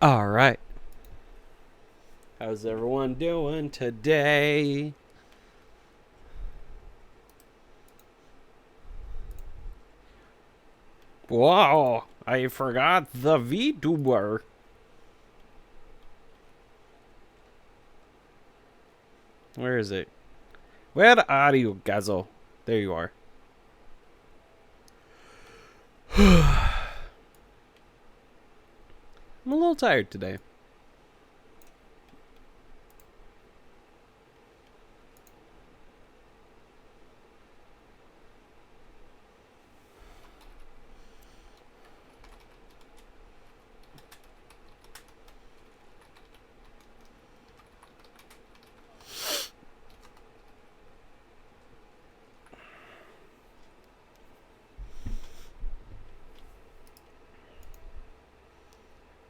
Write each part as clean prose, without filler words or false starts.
All right. How's everyone doing today? Wow, I forgot the VTuber. Where is it? Where are you, Gazo? There you are. I'm a little tired today.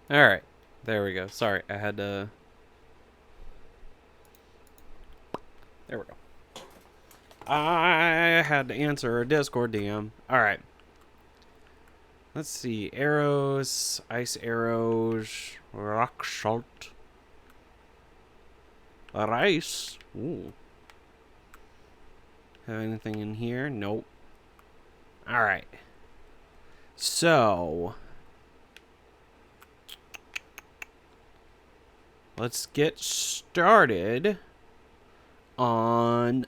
All right. There we go. Sorry, I had to... There we go. I had to answer a Discord DM. All right. Let's see. Arrows, ice arrows, rock salt, rice. Ooh. Have anything in here? Nope. All right. So, let's get started on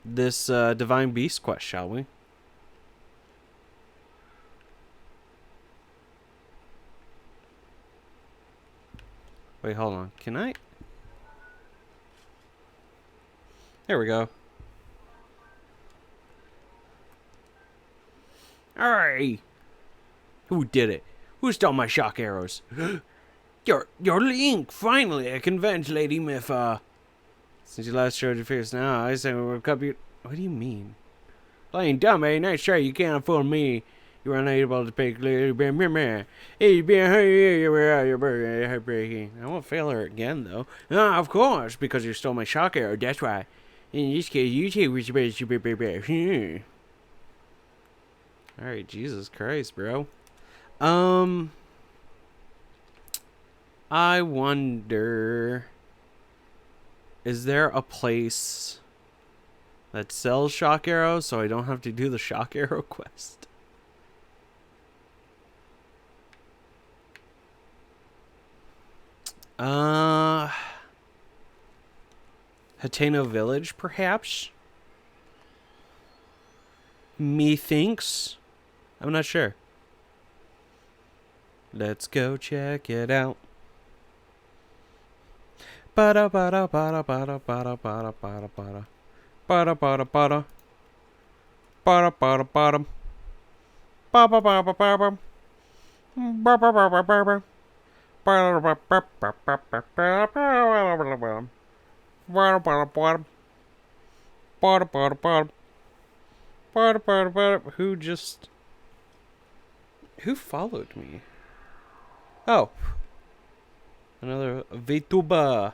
this Divine Beast quest, shall we? Wait, hold on. Can I? There we go. Alright. Who did it? Who stole my shock arrows? Your Link! Finally, I convinced Lady Mifa. Since you last showed your face now, I say we'll cup you. What do you mean? Playing dumb, eh? Nice try, you can't fool me. You are unable to pick. I won't fail her again, though. Ah, of course, because you stole my shock arrow, that's why. In this case, you take which best. Alright, Jesus Christ, bro. I wonder, is there a place that sells shock arrows so I don't have to do the shock arrow quest? Hateno Village, perhaps? Methinks? I'm not sure. Let's go check it out. Bada bada bada bada bada bada bada bada bada bada bada bada bada bada bada bada bada who followed me? Oh, another VTuber.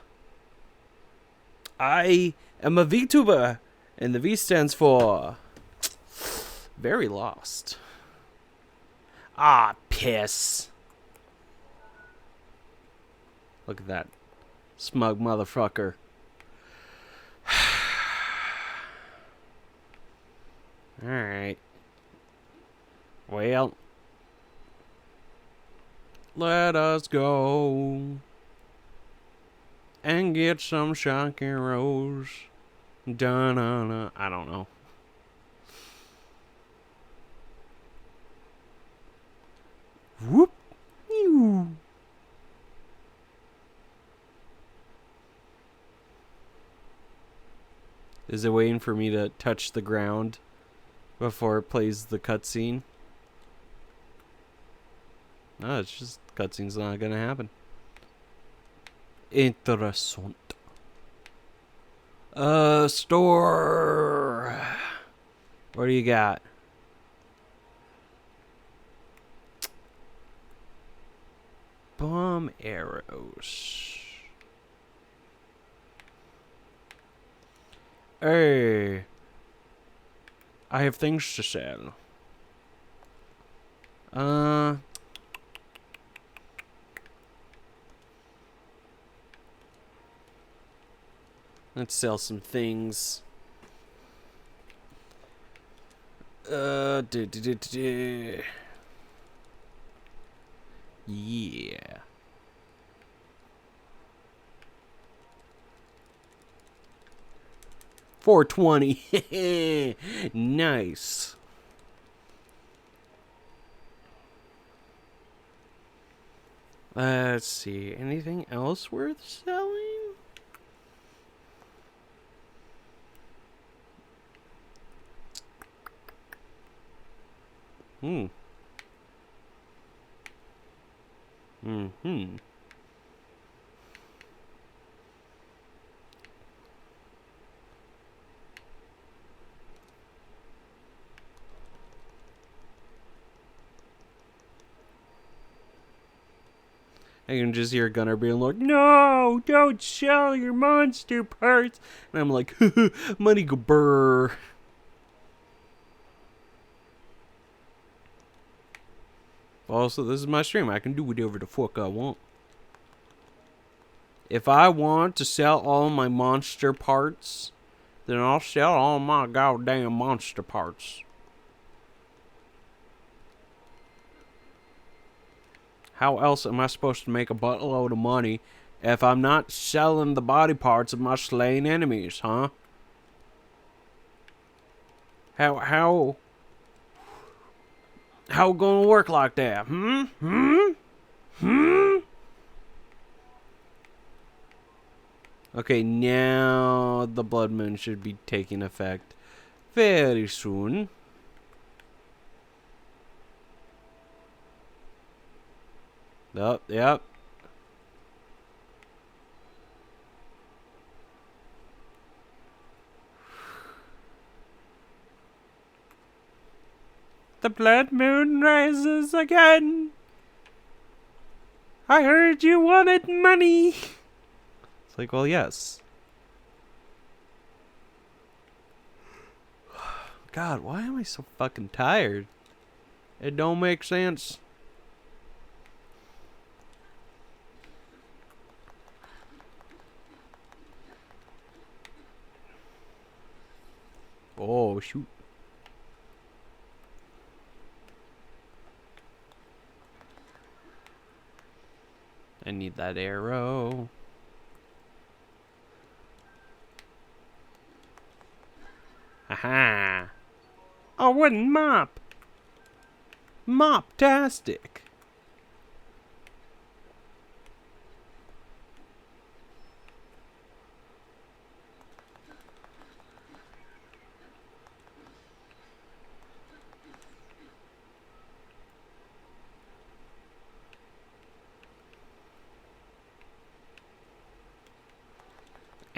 I am a VTuber, and the V stands for very lost. Ah, piss. Look at that smug motherfucker. Alright. Well, let us go and get some shock arrows. Dun-dun-dun. I don't know. Whoop. Ew. Is it waiting for me to touch the ground before it plays the cutscene? No, it's just cutscene's not gonna happen. Interessant. Store. What do you got? Bomb arrows. Hey. I have things to sell. Let's sell some things. Yeah. 420. Nice. Let's see. Anything else worth selling? I can just hear Gunnar being like, "No, don't sell your monster parts." And I'm like, money go brr. Also, this is my stream. I can do whatever the fuck I want. If I want to sell all my monster parts, then I'll sell all my goddamn monster parts. How else am I supposed to make a buttload of money if I'm not selling the body parts of my slain enemies, huh? How gonna work like that? Okay, now the blood moon should be taking effect very soon. Yep. The blood moon rises again. I heard you wanted money. It's like, well, yes. God, why am I so fucking tired? It don't make sense. Oh, shoot. I need that arrow. Aha. A wooden mop. Mop-tastic.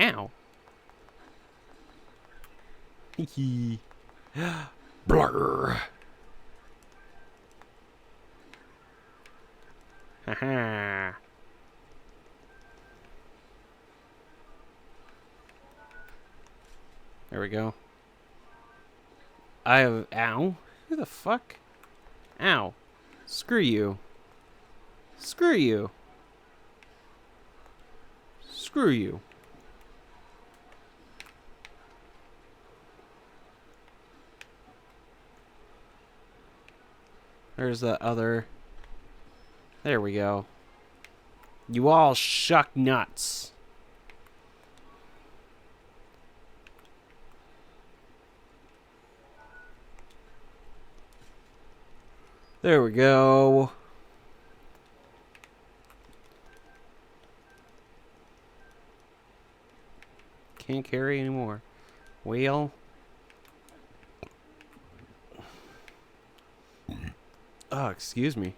Ow. Hee. Blur. Haha. There we go. I have... Ow. Who the fuck? Ow. Screw you. Screw you. Screw you. There's the other... There we go. You all shuck nuts. There we go. Can't carry anymore. Wheel. Oh, excuse me.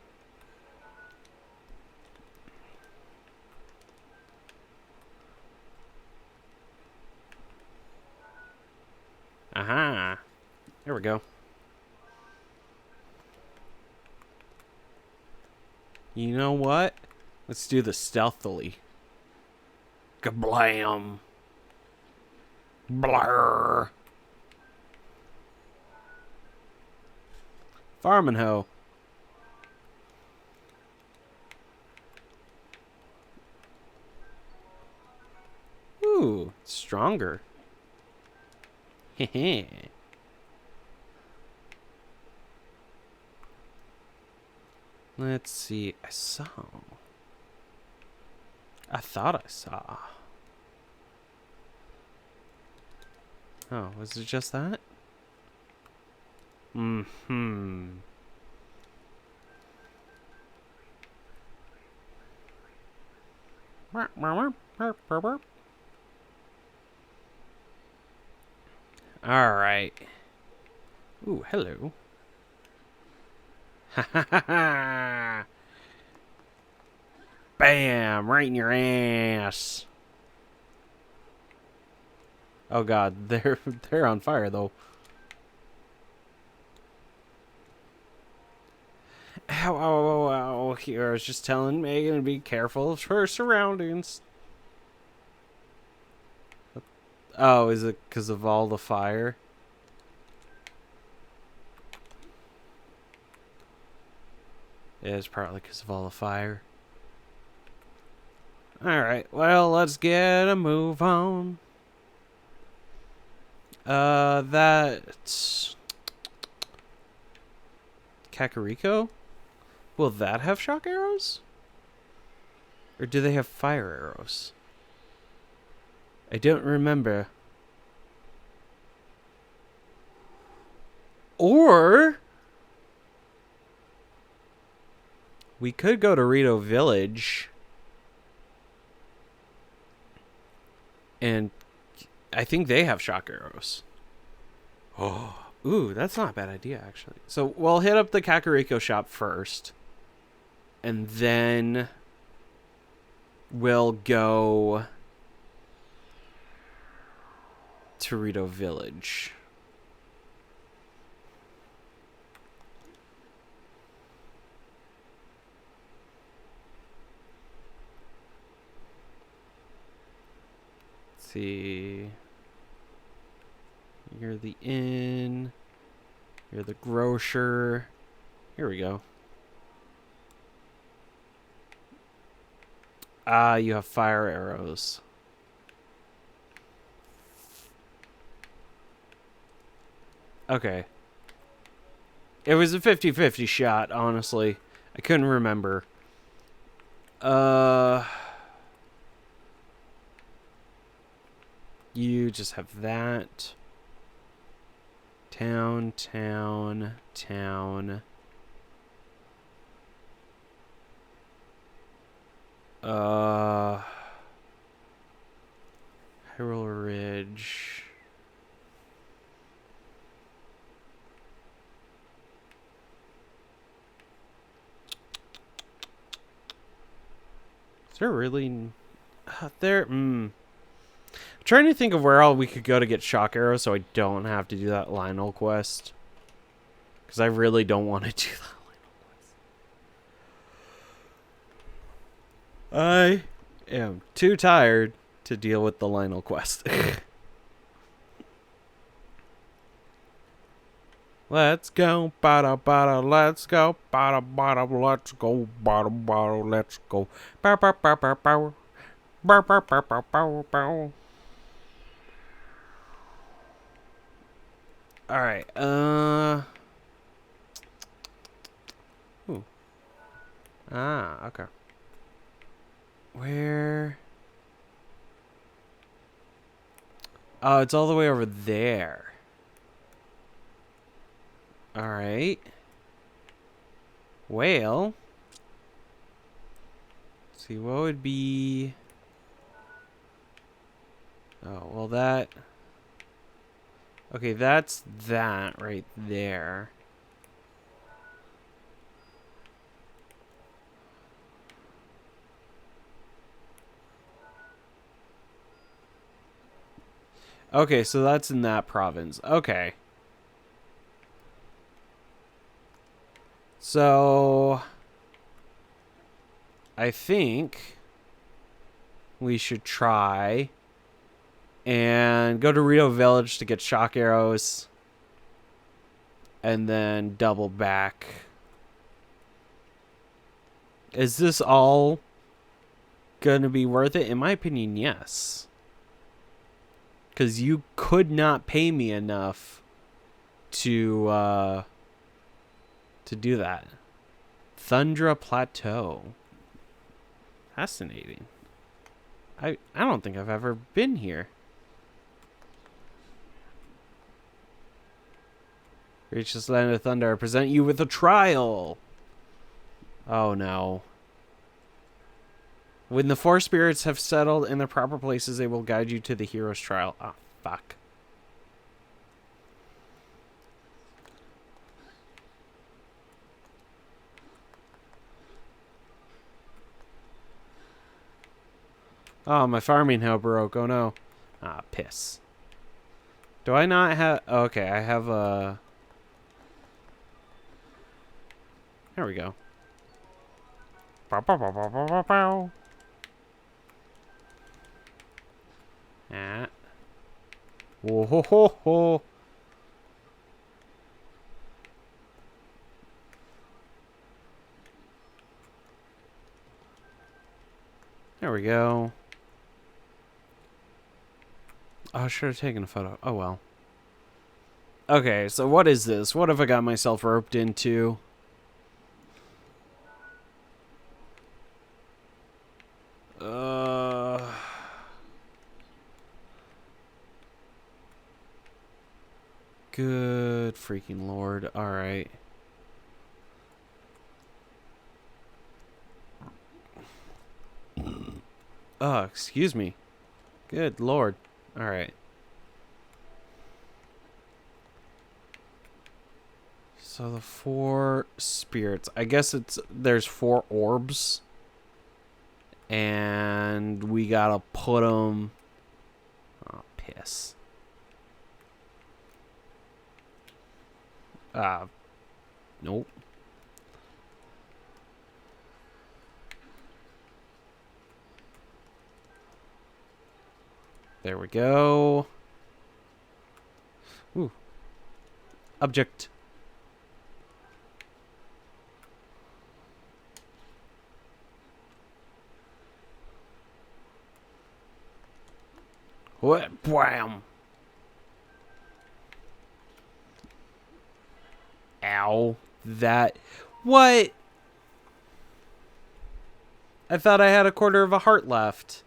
Aha. There we go. You know what? Let's do this stealthily. Kablam. Blur. Farmin' hoe. Woo. Ooh, stronger. Heh. Let's see. I thought I saw. Oh, was it just that? Mm-hmm. Alright. Ooh, hello. Ha ha ha ha! Bam! Right in your ass. Oh god, they're on fire though. Ow, ow, ow, ow. Here, I was just telling Megan to be careful of her surroundings. Oh, is it because of all the fire? It is partly because of all the fire. Alright, well, let's get a move on. That's... Kakariko? Will that have shock arrows? Or do they have fire arrows? I don't remember. Or... we could go to Rito Village. And I think they have shock arrows. Oh, ooh, that's not a bad idea, actually. So we'll hit up the Kakariko shop first. And then we'll go to Rito Village. Let's see. You're the inn. You're the grocer. Here we go. Ah, you have fire arrows. Okay. It was a 50-50 shot, honestly. I couldn't remember. You just have that. Town, town, town. Hyrule Ridge. Is there really... there... I'm trying to think of where all we could go to get shock arrows so I don't have to do that Lionel quest. Because I really don't want to do that Lionel quest. I am too tired to deal with the Lionel quest. Let's go, bada bada, let's go, bada bada, let's go, bada bada, let's go. Bow bow bow bow bow. Bow bow bow bow bow bow. Alright, ooh. Ah, okay. Where? Oh, it's all the way over there. Alright. Well. Let's see, what would be... oh, well that... okay, that's that right there. Okay, so that's in that province. Okay. So... I think... we should try... and go to Rito Village to get shock arrows. And then double back. Is this all gonna be worth it? In my opinion, yes. Because you could not pay me enough to do that. Thundra Plateau. Fascinating. I don't think I've ever been here. Reach this land of thunder. I present you with a trial. Oh no. When the four spirits have settled in their proper places, they will guide you to the hero's trial. Ah, fuck. Oh, my farming hoe broke. Oh no. Ah, piss. Do I not have... Okay, I have a... There we go. Bow, bow, bow, bow, bow, bow, bow. Ah. Whoa, ho, ho, ho. There we go. Oh, I should have taken a photo. Oh, well. Okay, so what is this? What have I got myself roped into? Good freaking lord. Alright. Oh, excuse me. Good lord. Alright. So the four spirits. I guess there's 4 orbs. And we gotta put them... Oh, piss. Nope. There we go. Ooh. Object. What? Bam. Ow. That. What? I thought I had a quarter of a heart left.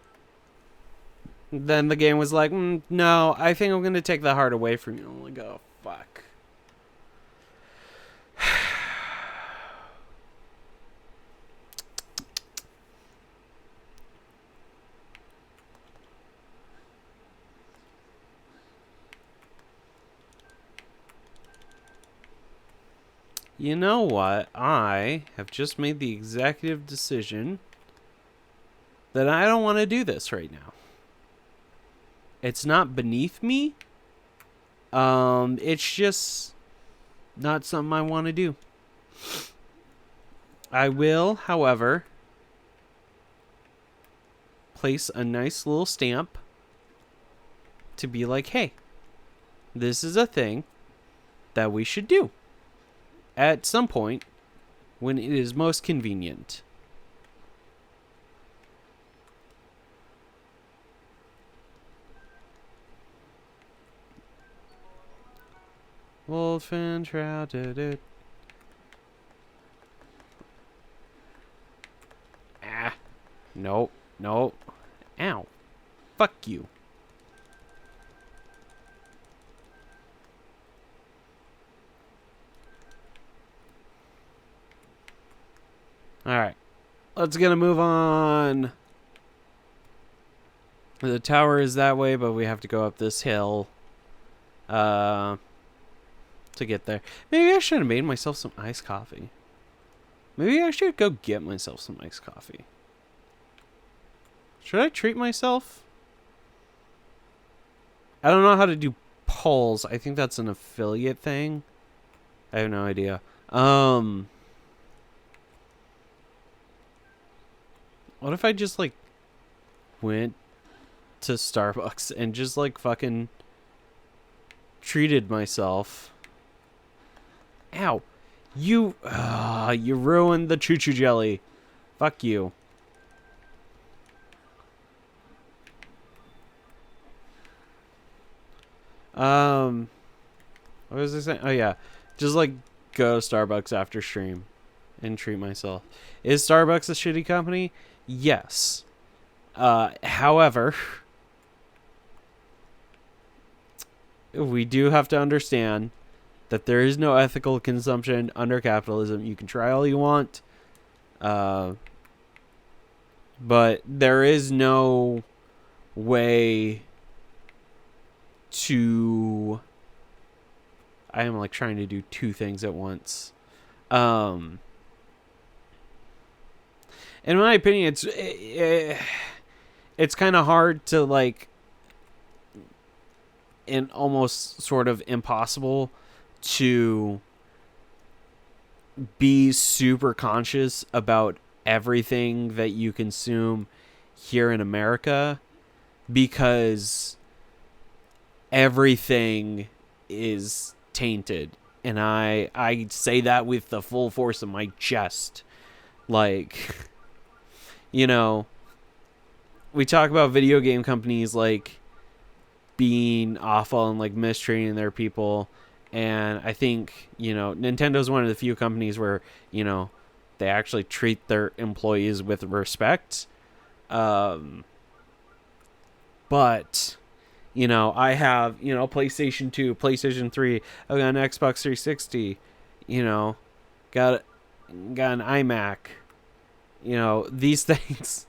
Then the game was like, no, I think I'm going to take the heart away from you. I'm like, oh, fuck. You know what? I have just made the executive decision that I don't want to do this right now. It's not beneath me. It's just not something I want to do. I will, however, place a nice little stamp to be like, hey, this is a thing that we should do at some point when it is most convenient. Wolfin shrouded it. Ah. Nope. Nope. Ow. Fuck you. Alright. Let's get a move on. The tower is that way, but we have to go up this hill. To get there. Maybe I should have made myself some iced coffee. Maybe I should go get myself some iced coffee. Should I treat myself? I don't know how to do polls. I think that's an affiliate thing. I have no idea. What if I just, like, went to Starbucks and just, like, fucking treated myself? Ow. You ruined the choo-choo jelly. Fuck you. What was I saying? Oh yeah, just like go to Starbucks after stream and treat myself. Is Starbucks a shitty company? Yes. However, we do have to understand that there is no ethical consumption under capitalism. You can try all you want, but there is no way to. I am like trying to do two things at once. In my opinion, it's kind of hard to like, and almost sort of impossible to be super conscious about everything that you consume here in America, because everything is tainted. And I say that with the full force of my chest. Like, you know, we talk about video game companies like being awful and like mistreating their people, and I think, you know, Nintendo's one of the few companies where, you know, they actually treat their employees with respect. But you know, I have, you know, PlayStation 2, PlayStation 3, I've got an Xbox 360, you know, got an iMac. You know, these things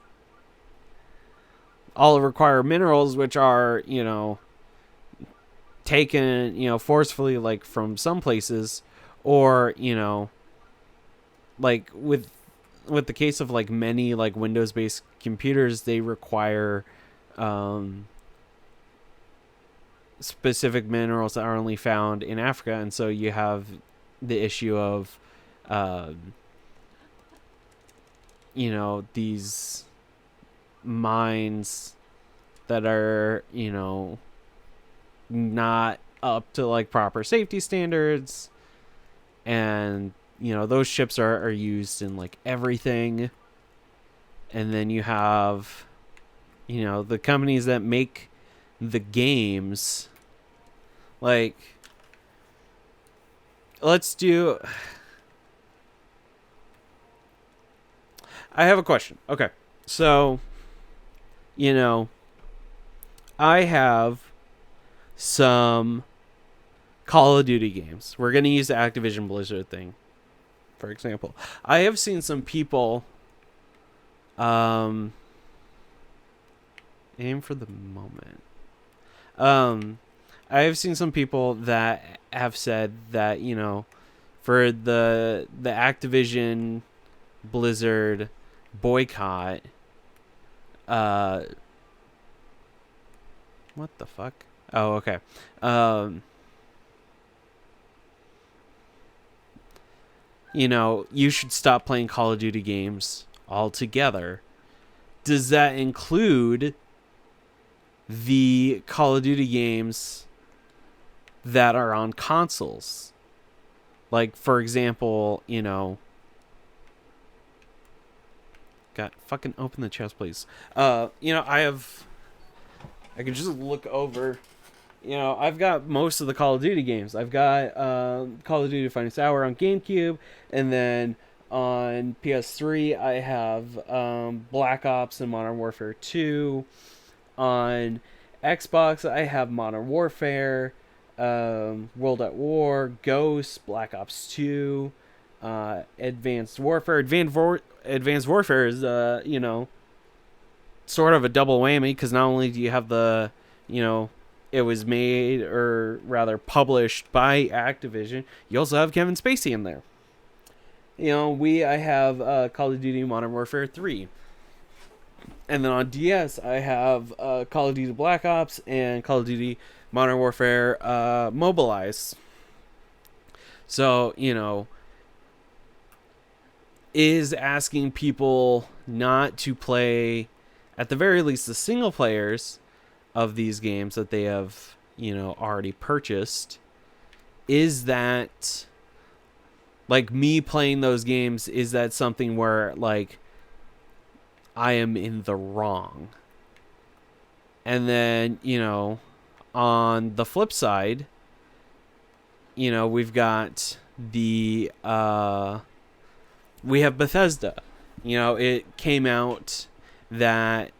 all require minerals, which are, you know, taken, you know, forcefully, like from some places, or, you know, like with the case of like many like Windows based computers, they require specific minerals that are only found in Africa, and so you have the issue of you know, these mines that are, you know, not up to like proper safety standards, and you know, those ships are used in like everything. And then you have, you know, the companies that make the games. Like, let's do, I have a question. Okay, so, you know, I have some Call of Duty games. We're going to use the Activision Blizzard thing, for example. I have seen some people aim for the moment. I have seen some people that have said that, you know, for the Activision Blizzard boycott, what the fuck? Oh, okay. You know, you should stop playing Call of Duty games altogether. Does that include the Call of Duty games that are on consoles? Like, for example, you know, God, fucking open the chest, please. You know, I can just look over. You know, I've got most of the Call of Duty games. I've got Call of Duty Finest Hour on GameCube, and then on PS3 I have Black Ops and Modern Warfare 2. On Xbox I have Modern Warfare, World at War, Ghost, Black Ops 2, Advanced Warfare. Advanced Warfare is, you know, sort of a double whammy, because not only do you have the, you know, it was made, or rather published by Activision, you also have Kevin Spacey in there. You know, I have Call of Duty Modern Warfare 3. And then on DS, I have Call of Duty Black Ops and Call of Duty Modern Warfare Mobilize. So, you know, is asking people not to play, at the very least, the single players of these games that they have, you know, already purchased, is that, like, me playing those games, is that something where, like, I am in the wrong? And then, you know, on the flip side, you know, we've got we have Bethesda. You know, it came out that,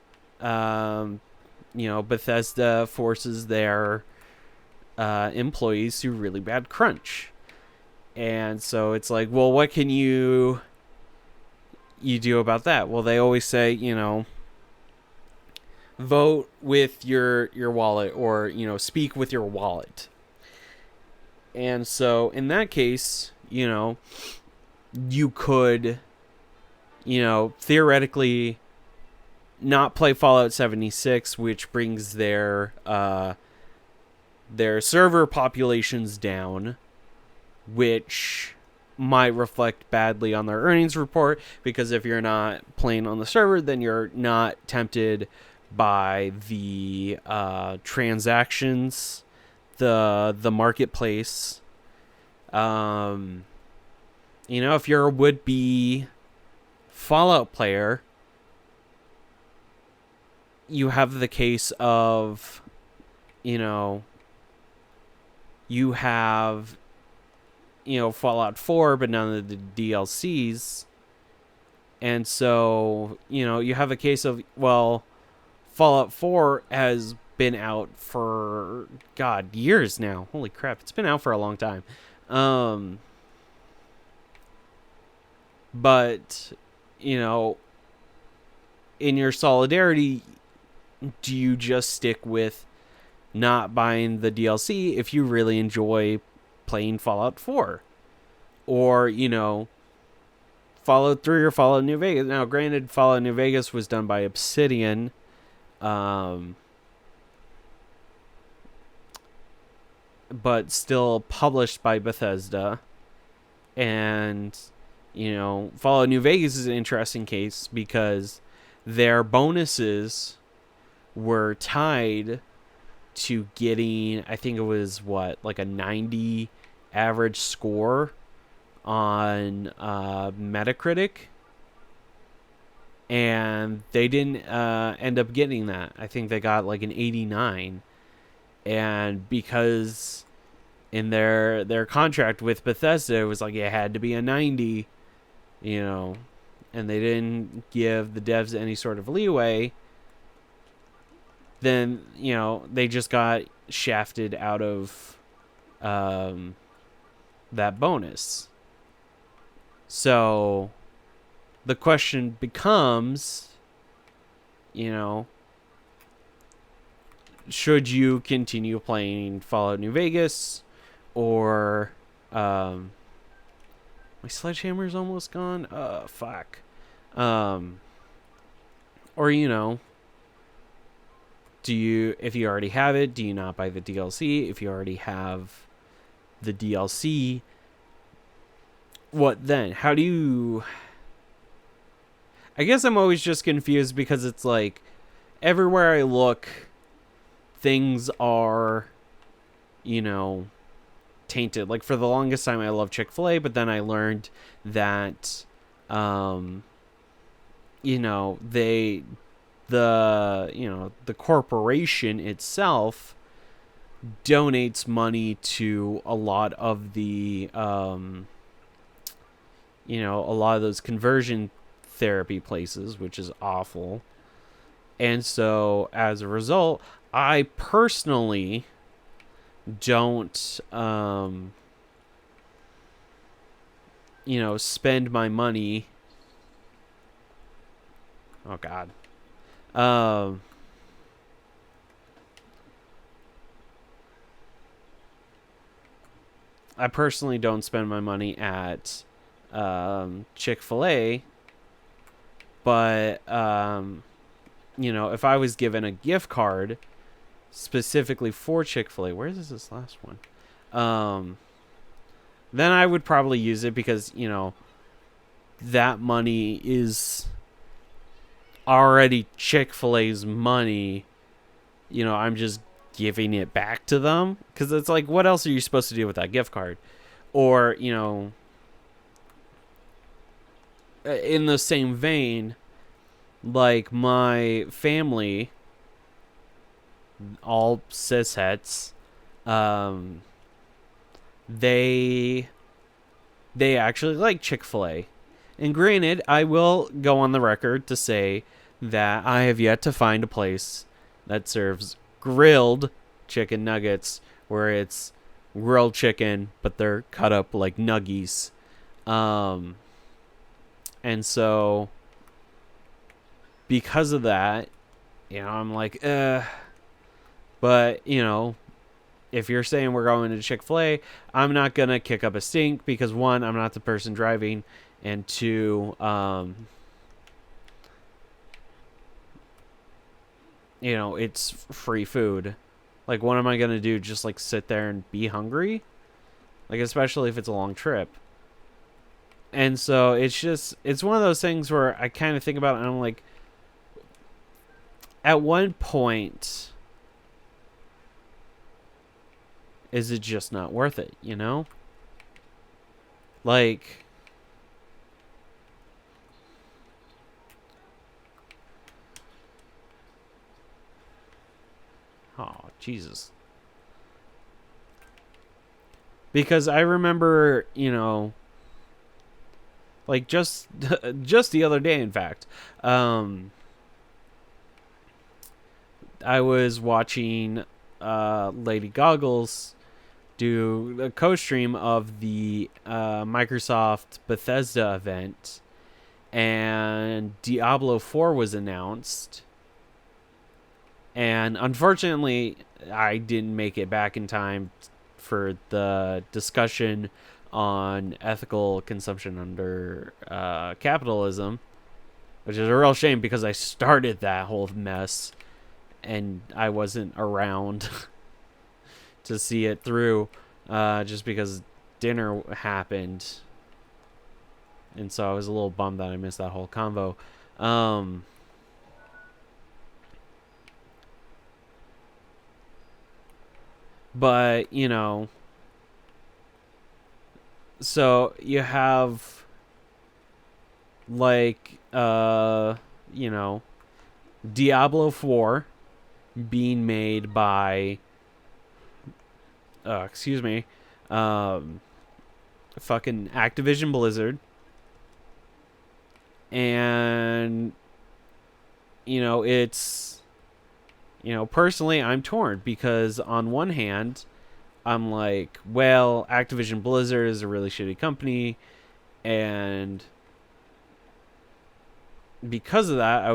you know, Bethesda forces their employees through really bad crunch. And so it's like, well, what can you do about that? Well, they always say, you know, vote with your wallet, or, you know, speak with your wallet. And so in that case, you know, you could, you know, theoretically not play Fallout 76, which brings their server populations down, which might reflect badly on their earnings report, because if you're not playing on the server, then you're not tempted by the transactions, the marketplace. You know, if you're a would-be Fallout player, you have the case of, you know, you have, you know, Fallout 4, but none of the DLCs. And so, you know, you have a case of, well, Fallout 4 has been out for, God, years now. Holy crap, it's been out for a long time. But, you know, in your solidarity, do you just stick with not buying the DLC if you really enjoy playing Fallout 4? Or, you know, Fallout 3 or Fallout New Vegas. Now, granted, Fallout New Vegas was done by Obsidian. But still published by Bethesda. And, you know, Fallout New Vegas is an interesting case because their bonuses were tied to getting, I think it was like a 90 average score on Metacritic, and they didn't end up getting that. I think they got like an 89, and because in their contract with Bethesda, it was like it had to be a 90, you know, and they didn't give the devs any sort of leeway. Then, you know, they just got shafted out of that bonus. So the question becomes, you know, should you continue playing Fallout New Vegas, or my sledgehammer's almost gone. Fuck. Or, you know, if you already have it, do you not buy the DLC? If you already have the DLC, what then? How do you... I guess I'm always just confused because it's like, everywhere I look, things are, you know, tainted. Like, for the longest time, I loved Chick-fil-A, but then I learned that, you know, the corporation itself donates money to a lot of the, you know, a lot of those conversion therapy places, which is awful. And so, as a result, I personally don't, you know, spend my money. Oh, God. I personally don't spend my money at Chick-fil-A, but, you know, if I was given a gift card specifically for Chick-fil-A, where is this last one? Then I would probably use it because, you know, that money is already Chick-fil-A's money. You know, I'm just giving it back to them, because it's like, what else are you supposed to do with that gift card? Or, you know, in the same vein, like, my family, all cishets, um, they actually like Chick-fil-A. And granted, I will go on the record to say that I have yet to find a place that serves grilled chicken nuggets where it's grilled chicken, but they're cut up like nuggies. And so because of that, I'm like, but, if you're saying we're going to Chick-fil-A, I'm not going to kick up a stink because, one, I'm not the person driving, and two, it's free food. Like, what am I going to do? Just, like, sit there and be hungry? Like, especially if it's a long trip. And so it's one of those things where I kind of think about it and I'm like, at one point, is it just not worth it, Like, oh, Jesus. Because I remember, like just the other day, in fact, I was watching Lady Goggles do a co-stream of the Microsoft Bethesda event, and Diablo 4 was announced. And unfortunately, I didn't make it back in time for the discussion on ethical consumption under capitalism, which is a real shame because I started that whole mess and I wasn't around to see it through just because dinner happened. And so I was a little bummed that I missed that whole convo. But, so you have, like, Diablo 4 being made by, fucking Activision Blizzard. And, it's, personally, I'm torn because on one hand, I'm like, well, Activision Blizzard is a really shitty company, and because of that,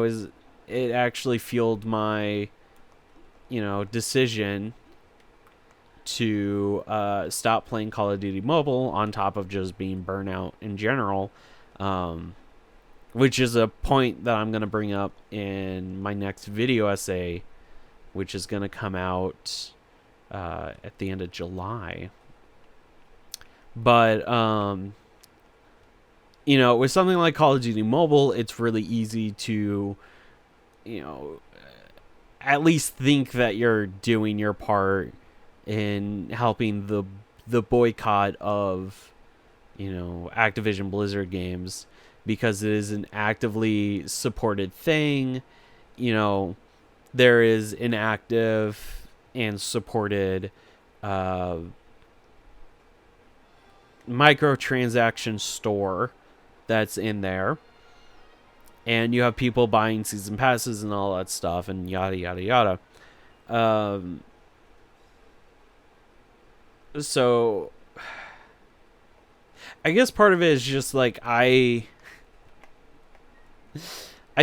it actually fueled my, decision to stop playing Call of Duty Mobile on top of just being burnout in general, which is a point that I'm going to bring up in my next video essay, which is going to come out at the end of July. But, with something like Call of Duty Mobile, it's really easy to, at least think that you're doing your part in helping the boycott of, Activision Blizzard games, because it is an actively supported thing. There is an active and supported microtransaction store that's in there, and you have people buying season passes and all that stuff and yada yada yada. So I guess part of it is just like I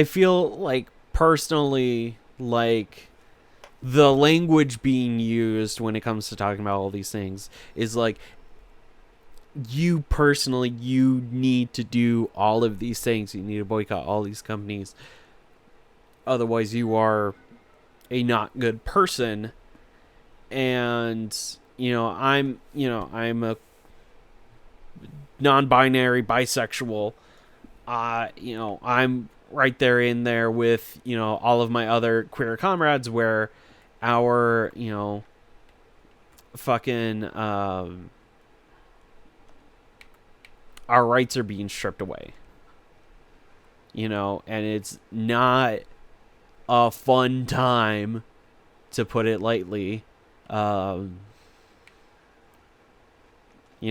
feel like personally, like, the language being used when it comes to talking about all these things is like, you personally, you need to do all of these things. You need to boycott all these companies. Otherwise, you are a not good person. And, I'm a non-binary bisexual. I'm right there in there with, all of my other queer comrades where our, fucking, our rights are being stripped away. And it's not a fun time to put it lightly. You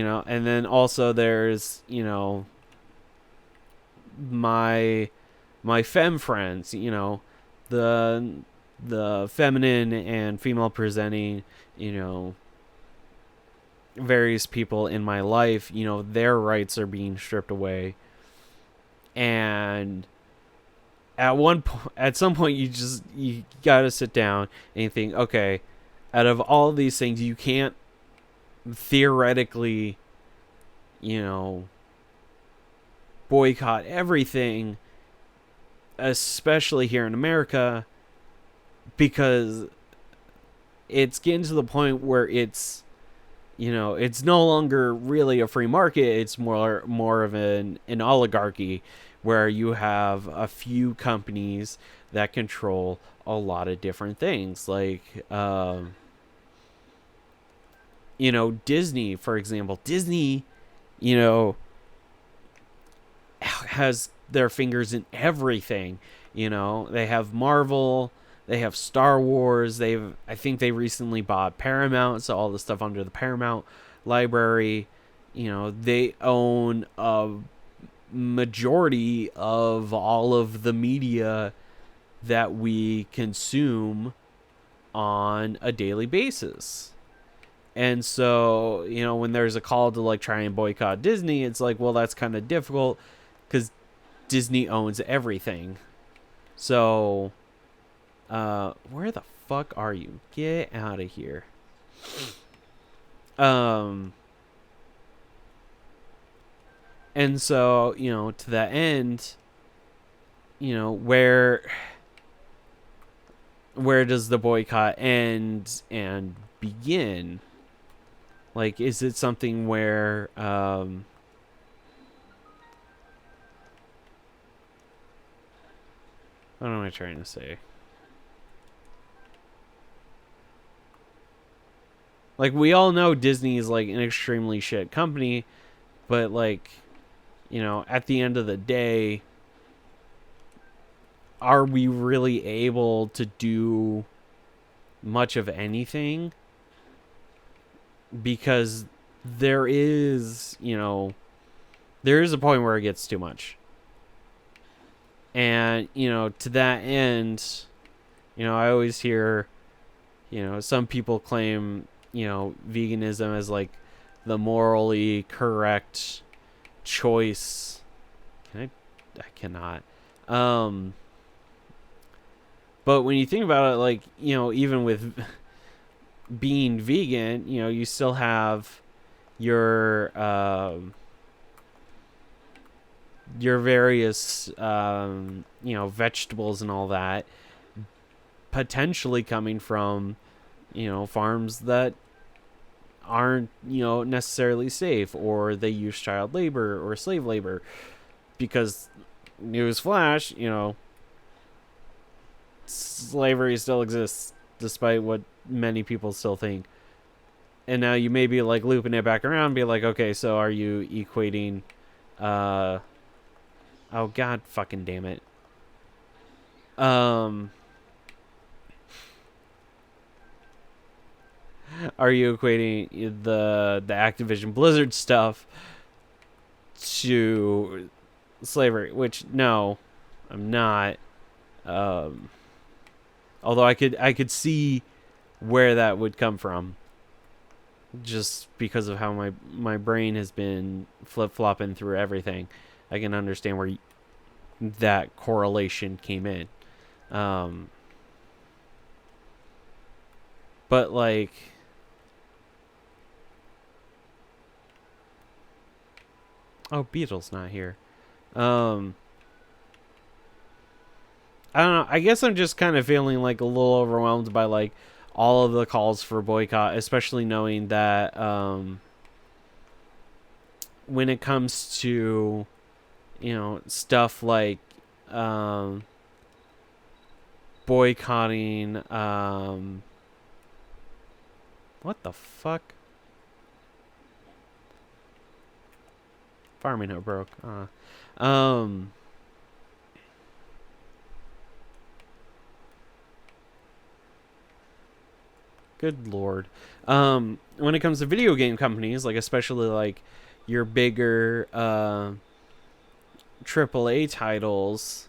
know, and then also there's, you know, my femme friends, you know, the feminine and female presenting, you know, various people in my life, you know, their rights are being stripped away. And at some point you gotta sit down and you think, okay, out of all these things, you can't theoretically, you know, boycott everything, especially here in America, because it's getting to the point where it's, you know, it's no longer really a free market. It's more of an oligarchy, where you have a few companies that control a lot of different things, like you know, Disney, for example. Disney, you know, has their fingers in everything. You know, they have Marvel, they have Star Wars, I think they recently bought Paramount, so all the stuff under the Paramount library, you know, they own a majority of all of the media that we consume on a daily basis. And so, you know, when there's a call to like try and boycott Disney, it's like, well, that's kind of difficult because Disney owns everything. So, where the fuck are you? Get out of here. And so, you know, to that end, you know, where does the boycott end and begin? Like, is it something where, what am I trying to say? Like, we all know Disney is, like, an extremely shit company, but, like, you know, at the end of the day, are we really able to do much of anything? Because there is, you know, there is a point where it gets too much. And, you know, to that end, you know, I always hear, you know, some people claim, you know, veganism as like the morally correct choice. I cannot. But when you think about it, like, you know, even with being vegan, you know, you still have your various you know, vegetables and all that potentially coming from, you know, farms that aren't, you know, necessarily safe, or they use child labor or slave labor. Because, newsflash, you know, slavery still exists despite what many people still think. And now you may be like looping it back around and be like, okay, so are you equating oh god fucking damn it. Are you equating the Activision Blizzard stuff to slavery? Which, no, I'm not. Although I could see where that would come from, just because of how my brain has been flip-flopping through everything. I can understand where that correlation came in. But like, oh, Beetle's not here. I don't know. I guess I'm just kind of feeling like a little overwhelmed by like all of the calls for boycott, especially knowing that when it comes to, you know, stuff like boycotting what the fuck? Farming Hut broke. Good lord. When it comes to video game companies, like especially like your bigger AAA titles,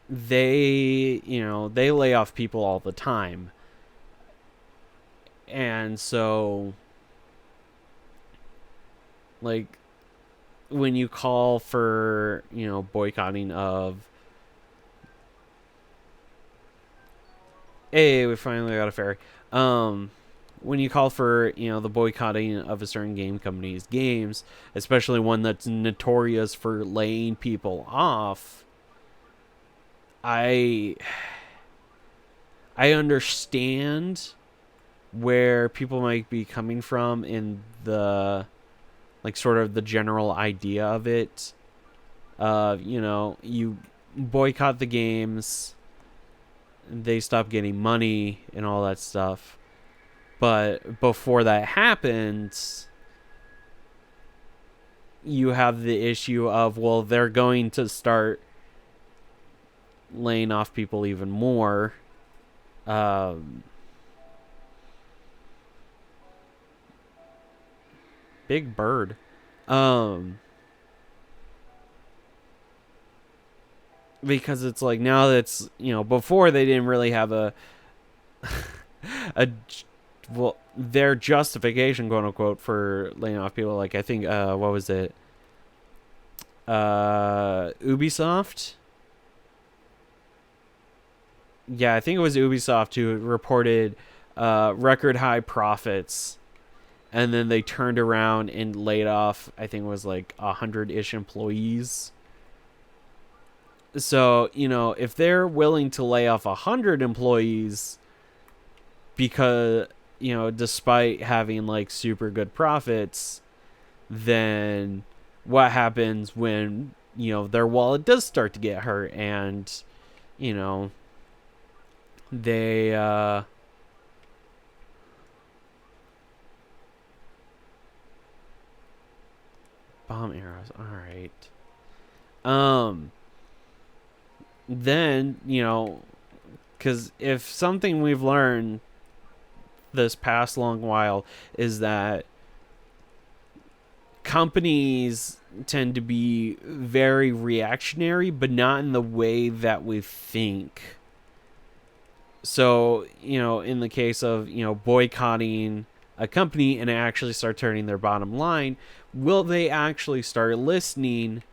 they lay off people all the time. And so like when you call for, boycotting of, hey, we finally got a ferry. When you call for, the boycotting of a certain game company's games, especially one that's notorious for laying people off, I understand where people might be coming from in the like sort of the general idea of it. You boycott the games, they stop getting money and all that stuff. But before that happens, you have the issue of, well, they're going to start laying off people even more. Big bird. Because it's like now that's, before they didn't really have a a well, their justification, quote unquote, for laying off people. Like I think what was it? Ubisoft. Yeah, I think it was Ubisoft who reported record high profits, and then they turned around and laid off, I think it was like 100-ish employees. So, if they're willing to lay off 100 employees because, despite having like super good profits, then what happens when, their wallet does start to get hurt and, they, bomb arrows. All right. Then, because if something we've learned this past long while is that companies tend to be very reactionary, but not in the way that we think. So, in the case of, boycotting a company and actually start turning their bottom line, will they actually start listening,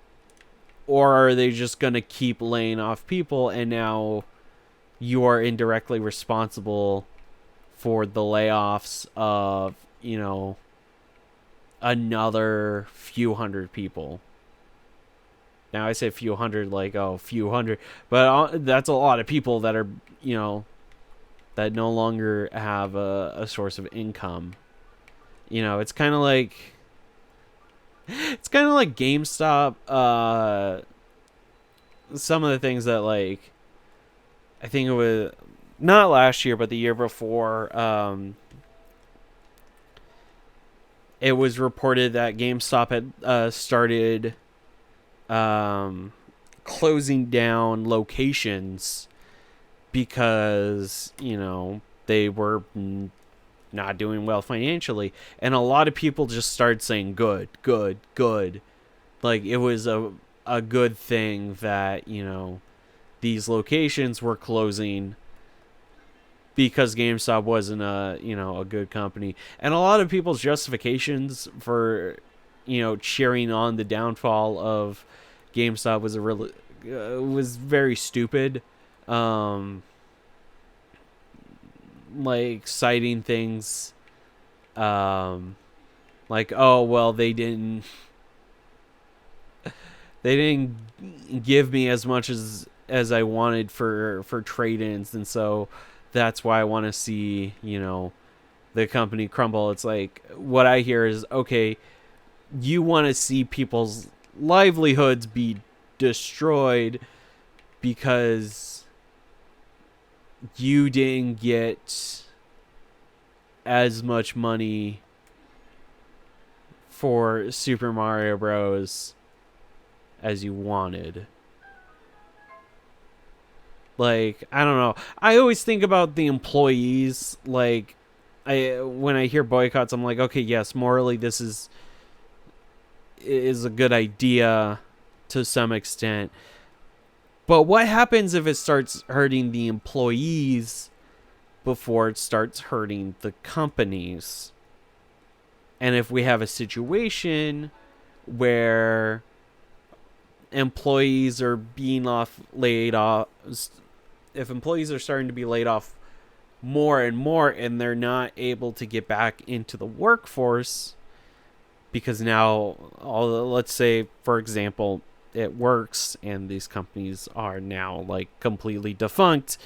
or are they just going to keep laying off people and now you are indirectly responsible for the layoffs of, another few hundred people? Now I say few hundred like, oh, few hundred, but that's a lot of people that are, that no longer have a source of income. It's kind of like GameStop. Some of the things that, like, I think it was not last year, but the year before, it was reported that GameStop had started closing down locations because, they were not doing well financially. And a lot of people just started saying good, good, good. Like, it was a good thing that, these locations were closing because GameStop wasn't a good company. And a lot of people's justifications for, cheering on the downfall of GameStop was very stupid. Like citing things like, oh, well, they didn't give me as much as I wanted for trade-ins, and so that's why I want to see, the company crumble. It's like, what I hear is, okay, you want to see people's livelihoods be destroyed because you didn't get as much money for Super Mario Bros. As you wanted. Like, I don't know. I always think about the employees. Like, when I hear boycotts, I'm like, okay, yes, morally, this is a good idea to some extent. But what happens if it starts hurting the employees before it starts hurting the companies? And if we have a situation where employees are being laid off, if employees are starting to be laid off more and more and they're not able to get back into the workforce because now, let's say, for example, it works and these companies are now like completely defunct,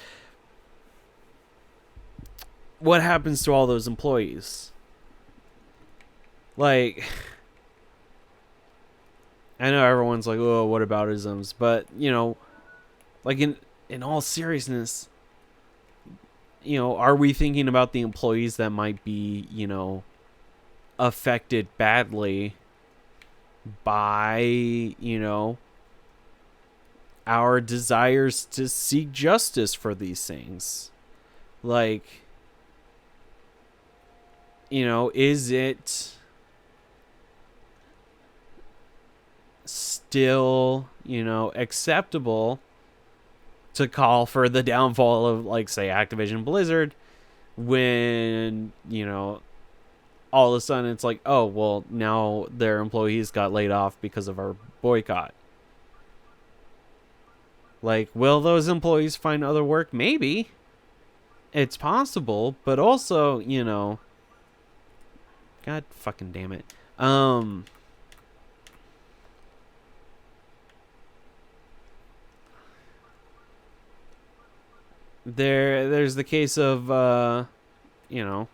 what happens to all those employees? Like, I know everyone's like, oh, what about isms? But, you know, like in all seriousness, you know, are we thinking about the employees that might be, you know, affected badly by, you know, our desires to seek justice for these things? Like, you know, is it still, you know, acceptable to call for the downfall of, like, say, Activision Blizzard when, you know, all of a sudden it's like, oh, well, now their employees got laid off because of our boycott? Like, will those employees find other work? Maybe. It's possible, but also, you know, God fucking damn it. There's the case of you know,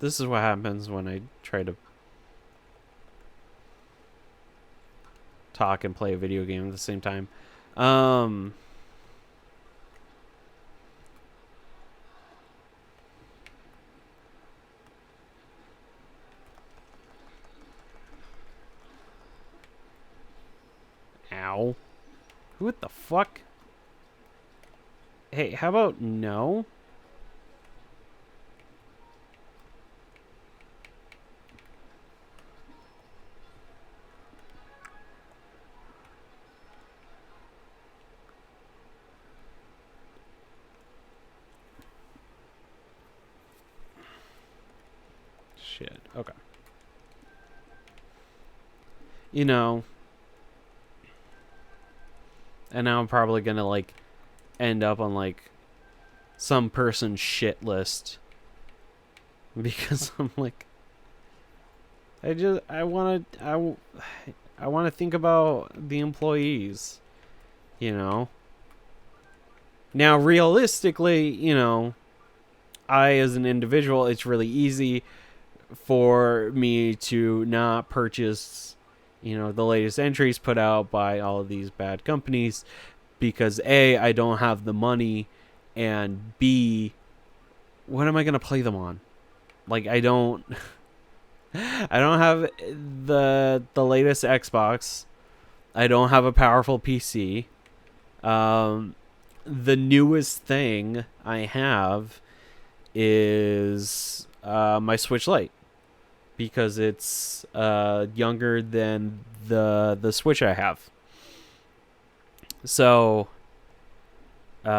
this is what happens when I try to talk and play a video game at the same time. Ow. What the fuck? Hey, how about no? Shit. Okay. You know, and now I'm probably gonna like end up on like some person's shit list because I'm like, I want to think about the employees, you know. Now, realistically, you know, I as an individual, it's really easy for me to not purchase, you know, the latest entries put out by all of these bad companies because A, I don't have the money, and B, what am I going to play them on? Like, I don't have the latest Xbox. I don't have a powerful PC. The newest thing I have is my Switch Lite because it's younger than the Switch I have. So, you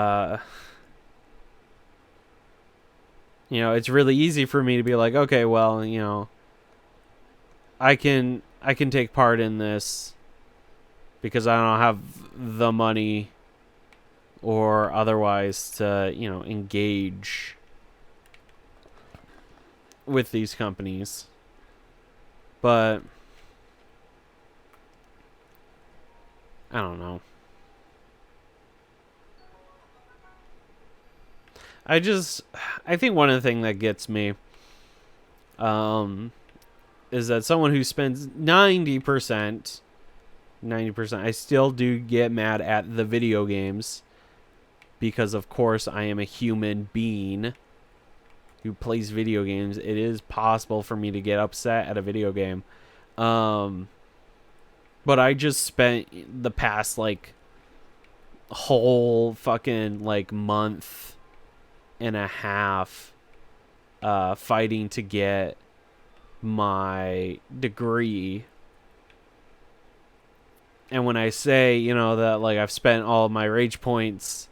know, it's really easy for me to be like, okay, well, you know, I can take part in this because I don't have the money or otherwise to, you know, engage with these companies. But I don't know. I think one of the things that gets me is that someone who spends 90%, I still do get mad at the video games because, of course, I am a human being. who plays video games, it is possible for me to get upset at a video game. But I just spent the past like whole fucking like month and a half fighting to get my degree. And when I say, you know, that like I've spent all of my rage points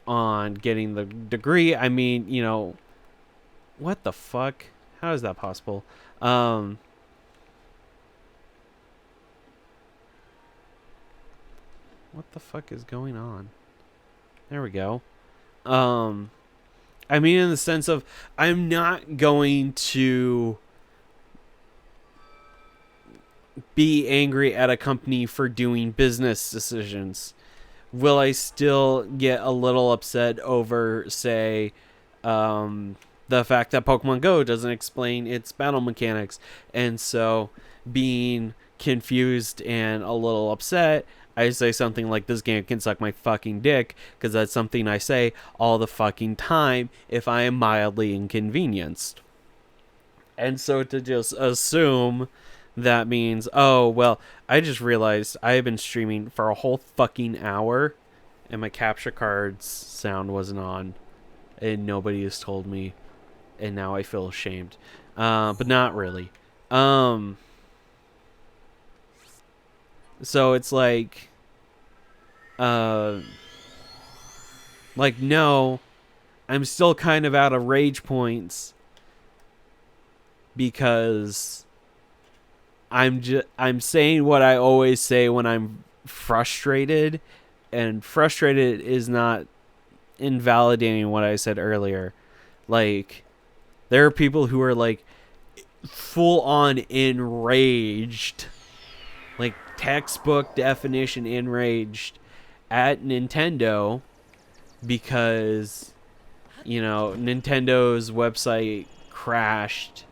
on getting the degree, I mean, you know, what the fuck? How is that possible? What the fuck is going on? There we go. I mean, in the sense of, I'm not going to be angry at a company for doing business decisions. Will I still get a little upset over, say, the fact that Pokemon Go doesn't explain its battle mechanics, and so being confused and a little upset, I say something like, this game can suck my fucking dick, because that's something I say all the fucking time if I am mildly inconvenienced. And so to just assume that means, oh, well, I just realized I have been streaming for a whole fucking hour and my capture card's sound wasn't on and nobody has told me, and now I feel ashamed. But not really. So it's like, no, I'm still kind of out of rage points because I'm saying what I always say when I'm frustrated, and frustrated is not invalidating what I said earlier. Like, there are people who are like full on enraged, like textbook definition enraged at Nintendo because, you know, Nintendo's website crashed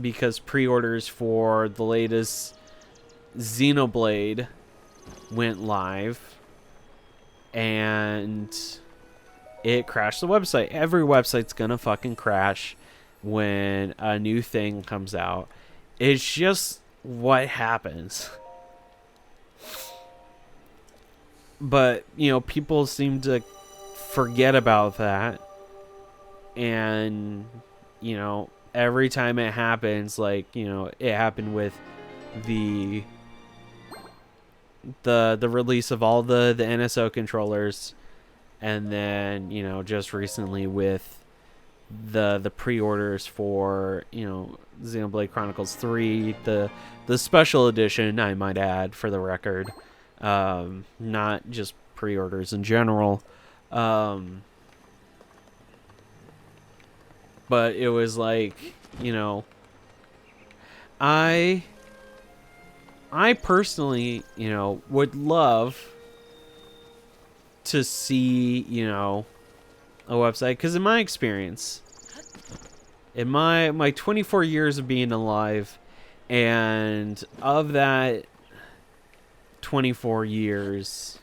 because pre-orders for the latest Xenoblade went live and it crashed the website. Every website's gonna fucking crash when a new thing comes out. It's just what happens. But, you know, people seem to forget about that. And, you know, every time it happens, like, you know, it happened with the release of all the NSO controllers, and then, you know, just recently with the pre-orders for, you know, Xenoblade Chronicles 3, the special edition, I might add, for the record, not just pre-orders in general. But it was like, you know, I personally, you know, would love to see, you know, a website, because in my experience, in my 24 years of being alive, and of that 24 years,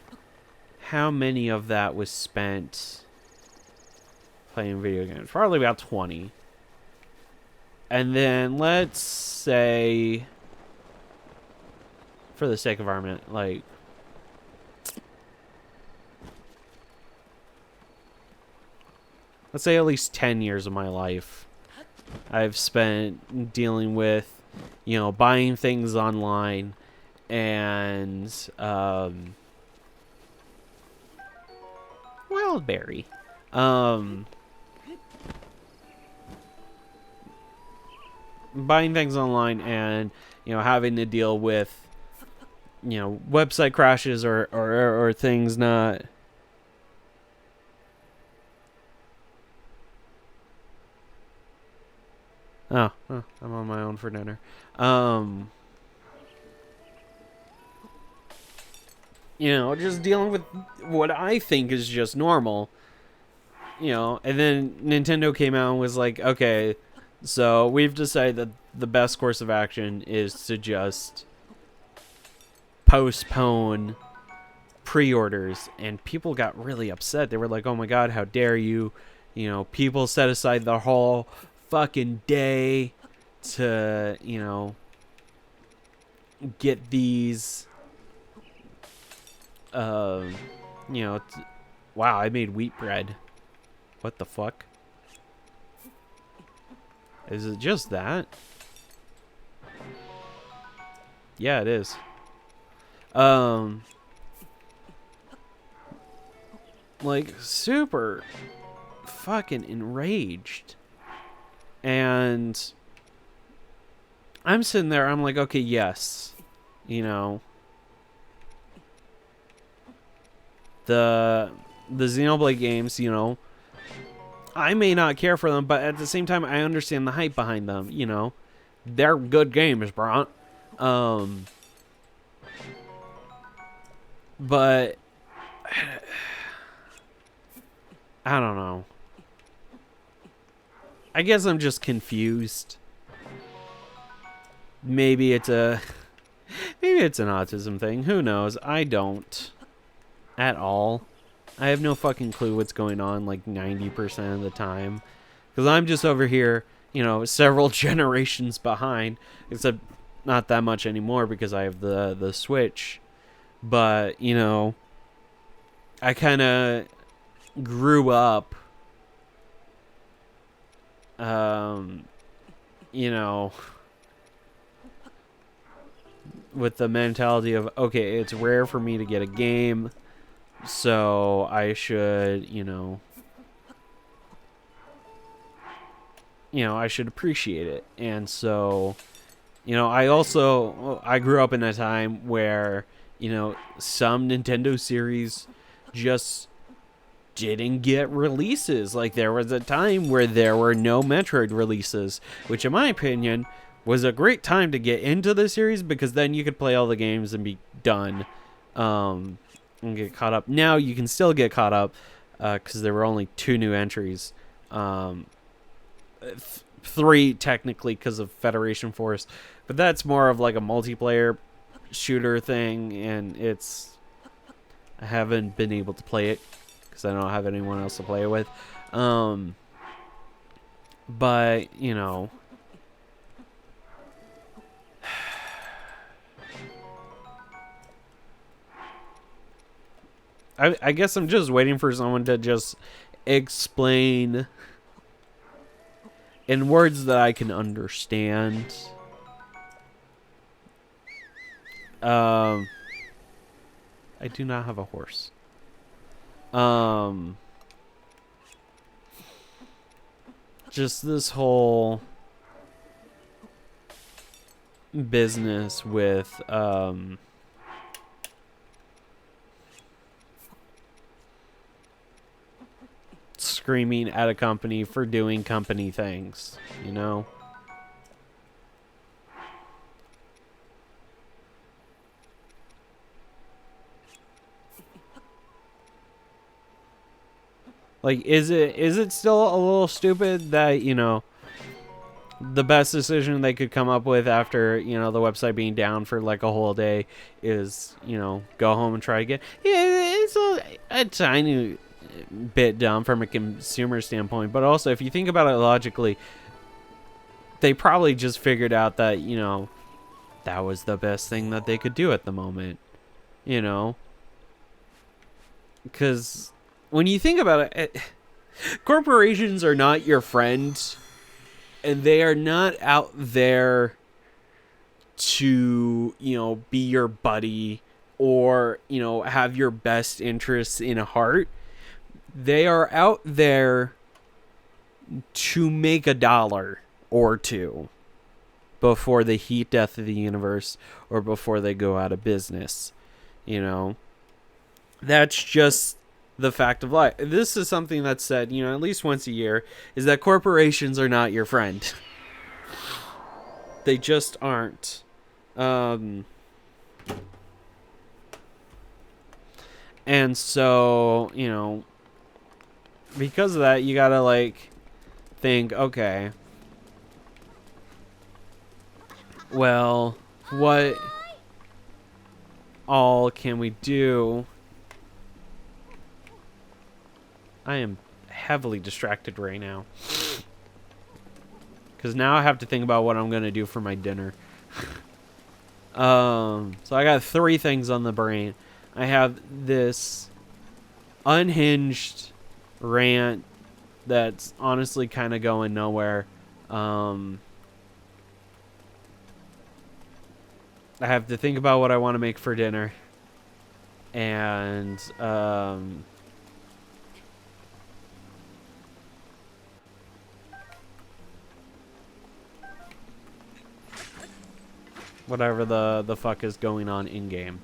how many of that was spent playing video games? Probably about 20. And then let's say, for the sake of argument, like, let's say at least 10 years of my life I've spent dealing with, you know, buying things online and Wildberry. Buying things online and, you know, having to deal with, you know, website crashes or things not. Oh, I'm on my own for dinner. You know, just dealing with what I think is just normal. You know, and then Nintendo came out and was like, okay, so we've decided that the best course of action is to just postpone pre-orders, and people got really upset. They were like, oh my god, how dare you. You know, people set aside the whole fucking day to, you know, get these, you know, wow, I made wheat bread. What the fuck? Is it just that? Yeah, it is. Like, super fucking enraged. And I'm sitting there, I'm like, okay, yes. You know, the Xenoblade games, you know, I may not care for them, but at the same time, I understand the hype behind them, you know. They're good games, bro. But I don't know. I guess I'm just confused. Maybe it's an autism thing. Who knows? I don't at all. I have no fucking clue what's going on like 90% of the time. Because I'm just over here, you know, several generations behind. Except not that much anymore because I have the Switch. But, you know, I kind of grew up, you know, with the mentality of, okay, it's rare for me to get a game, so I should, you know, I should appreciate it. And so, you know, I grew up in a time where, you know, some Nintendo series just didn't get releases. Like, there was a time where there were no Metroid releases, which in my opinion was a great time to get into the series, because then you could play all the games and be done, and get caught up. Now you can still get caught up, because there were only 2 new entries, 3 technically because of Federation Force, but that's more of like a multiplayer shooter thing, and I haven't been able to play it because I don't have anyone else to play it with. But, you know, I guess I'm just waiting for someone to just explain in words that I can understand. I do not have a horse. Just this whole business with, screaming at a company for doing company things, you know? Like, is it still a little stupid that, you know, the best decision they could come up with after, you know, the website being down for like a whole day is, you know, go home and try again? Yeah, it's a tiny bit dumb from a consumer standpoint, but also if you think about it logically, they probably just figured out that, you know, that was the best thing that they could do at the moment, you know? Because when you think about it, corporations are not your friend, and they are not out there to, you know, be your buddy or, you know, have your best interests in heart. They are out there to make $1 or 2 before the heat death of the universe or before they go out of business, you know? That's just the fact of life. This is something that's said, you know, at least once a year, is that corporations are not your friend. They just aren't. And so, you know, because of that, you gotta, like, think, okay, well, what all can we do I am heavily distracted right now. Because now I have to think about what I'm going to do for my dinner. So I got 3 things on the brain. I have this unhinged rant that's honestly kind of going nowhere. I have to think about what I want to make for dinner. And, whatever the fuck is going on in-game.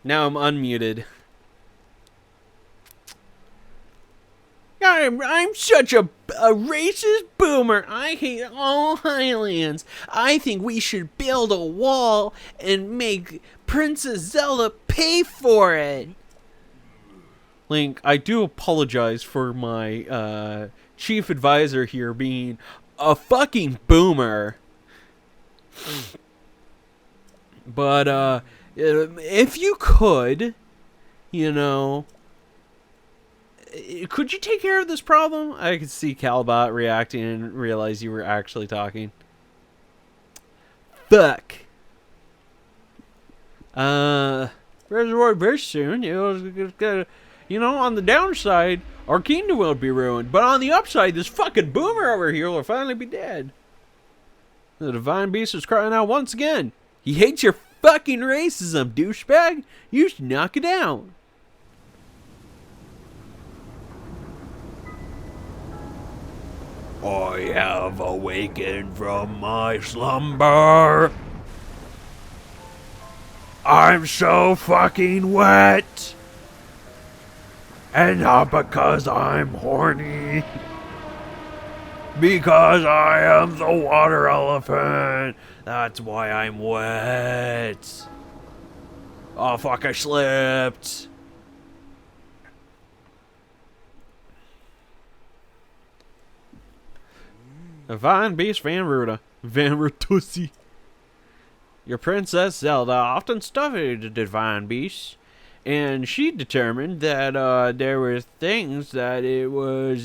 Now I'm unmuted. I'm such a racist boomer. I hate all Highlands. I think we should build a wall and make Princess Zelda pay for it. Link, I do apologize for my chief advisor here being a fucking boomer. But if you could, you know, could you take care of this problem? I could see Calbot reacting and realize you were actually talking. Fuck. Reservoir very soon. You know, on the downside, our kingdom will be ruined. But on the upside, this fucking boomer over here will finally be dead. The divine beast is crying out once again. He hates your fucking racism, douchebag. You should knock it out. I have awakened from my slumber. I'm so fucking wet. And not because I'm horny. Because I am the water elephant. That's why I'm wet. Oh fuck, I slipped. Divine Beast Van Ruta. Van Rutussi. Your Princess Zelda often studied the Divine Beast, and she determined that there were things that it was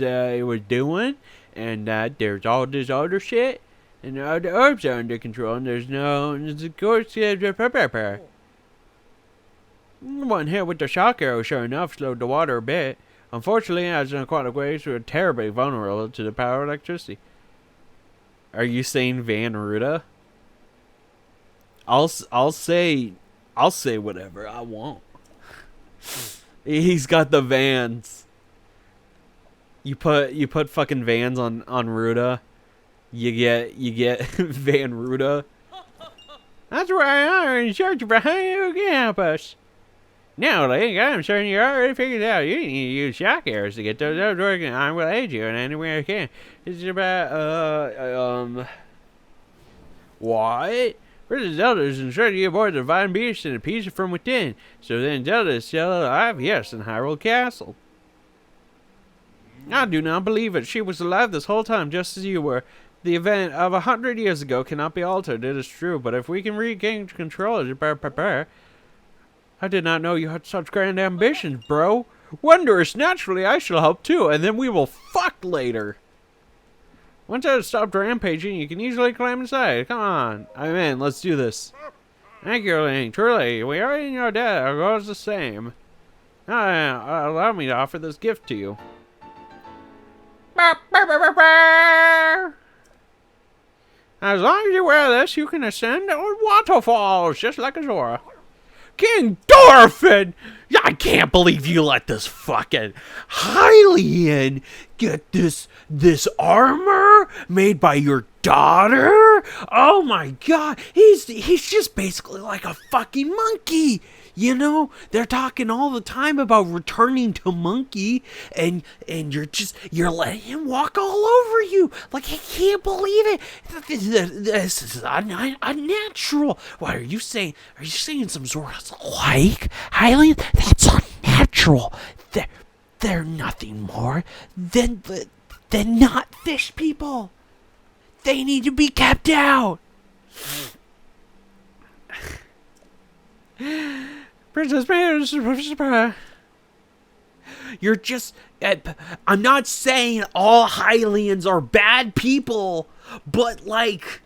doing, and that there's all this other shit, and all the herbs are under control, and there's of course, one hit with the shock arrow, sure enough, slowed the water a bit. Unfortunately, as an aquatic waves were terribly vulnerable to the power of electricity. Are you saying Van Ruta? I'll say whatever I want. He's got the Vans. You put fucking Vans on Ruta, you get Van Ruta. That's where I are in search of a who can help us. Now, Link, I'm certain you already figured out you need to use shock arrows to get those working. I will aid you in any way I can. It's about what? Princess Zelda is instructed you aboard the divine beast and appease it from within. So then Zelda is still alive, yes, in Hyrule Castle. I do not believe it. She was alive this whole time, just as you were. The event of 100 years ago cannot be altered, it is true, but if we can regain control of it, I did not know you had such grand ambitions, bro. Wondrous, naturally I shall help too, and then we will fuck later. Once I have stopped rampaging, you can easily climb inside. Come on. I'm in. Let's do this. Thank you, Link. Truly, we are in your debt. Our goal is the same. Now, allow me to offer this gift to you. As long as you wear this, you can ascend waterfalls, just like Azora. King Dorfin! I can't believe you let this fucking Hylian get this armor made by your daughter? Oh my god, he's just basically like a fucking monkey. You know, they're talking all the time about returning to monkey, and you're letting him walk all over you. Like, I can't believe it. This is unnatural. What are you saying? Are you saying some sort of like Hylian? That's unnatural. They're nothing more than not fish people. They need to be kept out. Princess, you're just... I'm not saying all Hylians are bad people, but, like,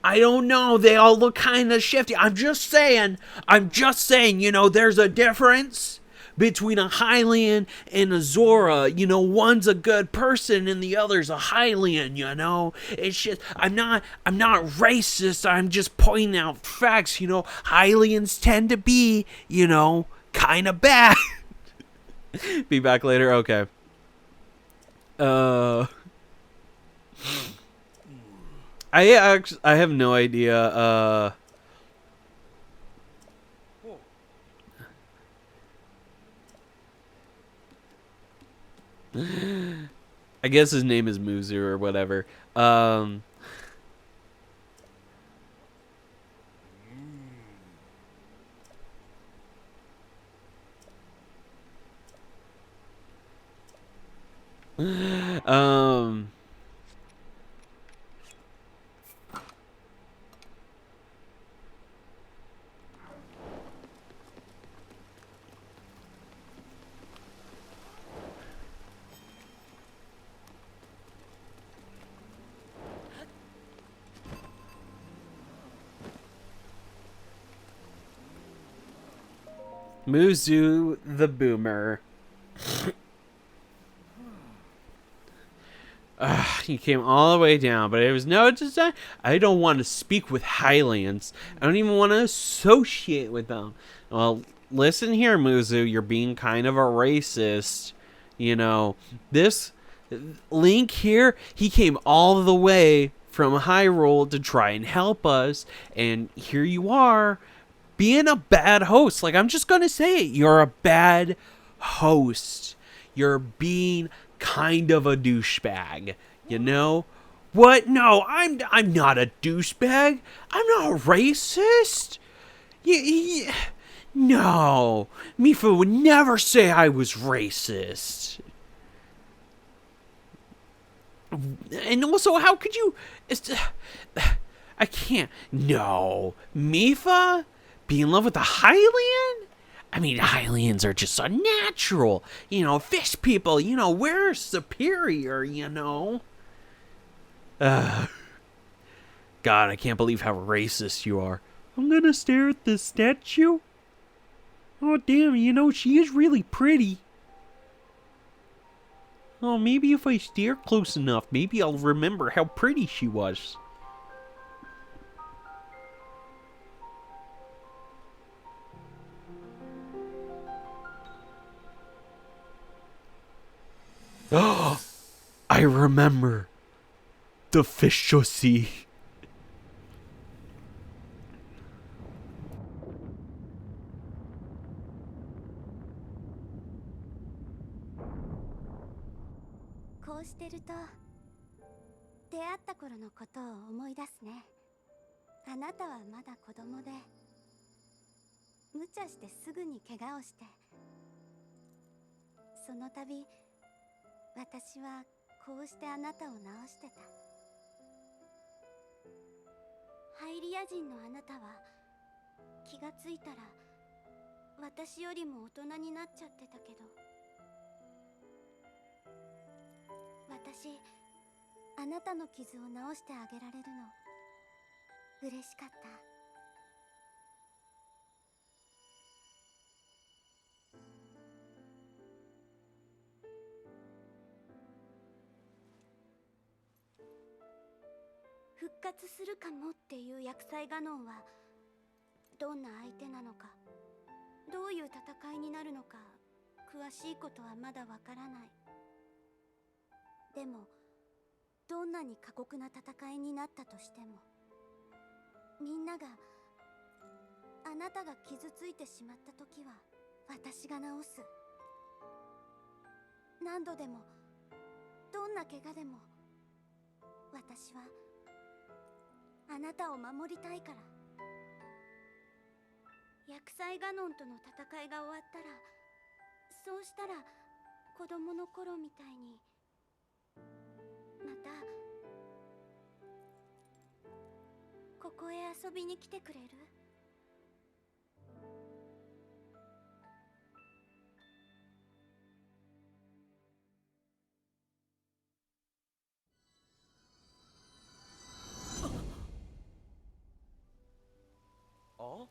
I don't know, they all look kind of shifty. I'm just saying, you know, there's a difference between a Hylian and a Zora. You know, one's a good person and the other's a Hylian, you know? It's just, I'm not racist, I'm just pointing out facts, you know? Hylians tend to be, you know, kind of bad. Be back later? Okay. I have no idea, I guess his name is Muzu or whatever. Um, um, Muzu the Boomer. He came all the way down, but it was no design. I don't want to speak with Highlands. I don't even want to associate with them. Well, listen here, Muzu. You're being kind of a racist. You know, this Link here, he came all the way from Hyrule to try and help us. And here you are, being a bad host. Like, I'm just going to say it. You're a bad host. You're being kind of a douchebag, you know? What? No, I'm not a douchebag. I'm not racist. No, Mifa would never say I was racist. And also, how could you? I can't. No, Mifa be in love with a Hylian? I mean, Hylians are just unnatural. You know, fish people, you know, we're superior, you know. God, I can't believe how racist you are. I'm gonna stare at this statue. Oh, damn, you know, she is really pretty. Oh, maybe if I stare close enough, maybe I'll remember how pretty she was. Oh, I remember. The fish see.こうしてると出会った頃のことを思い出すね。あなたはまだ子供で無茶してすぐに怪我をして、その度私はこうしてあなたを治してた。ハイリア人のあなたは気がついたら私よりも大人になっちゃってたけど、私あなたの傷を治してあげられるの嬉しかった。復活するかもっていう薬剤ガノンはどんな相手なのか、どういう戦いになるのか詳しいことはまだわからない。でもどんなに過酷な戦いになったとしても、みんながあなたが傷ついてしまった時は私が治す。何度でもどんな怪我でも私はあなたを守りたいから。薬剤ガノンとの戦いが終わったら、そうしたら子供の頃みたいにまたここへ遊びに来てくれる？あ？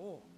おう。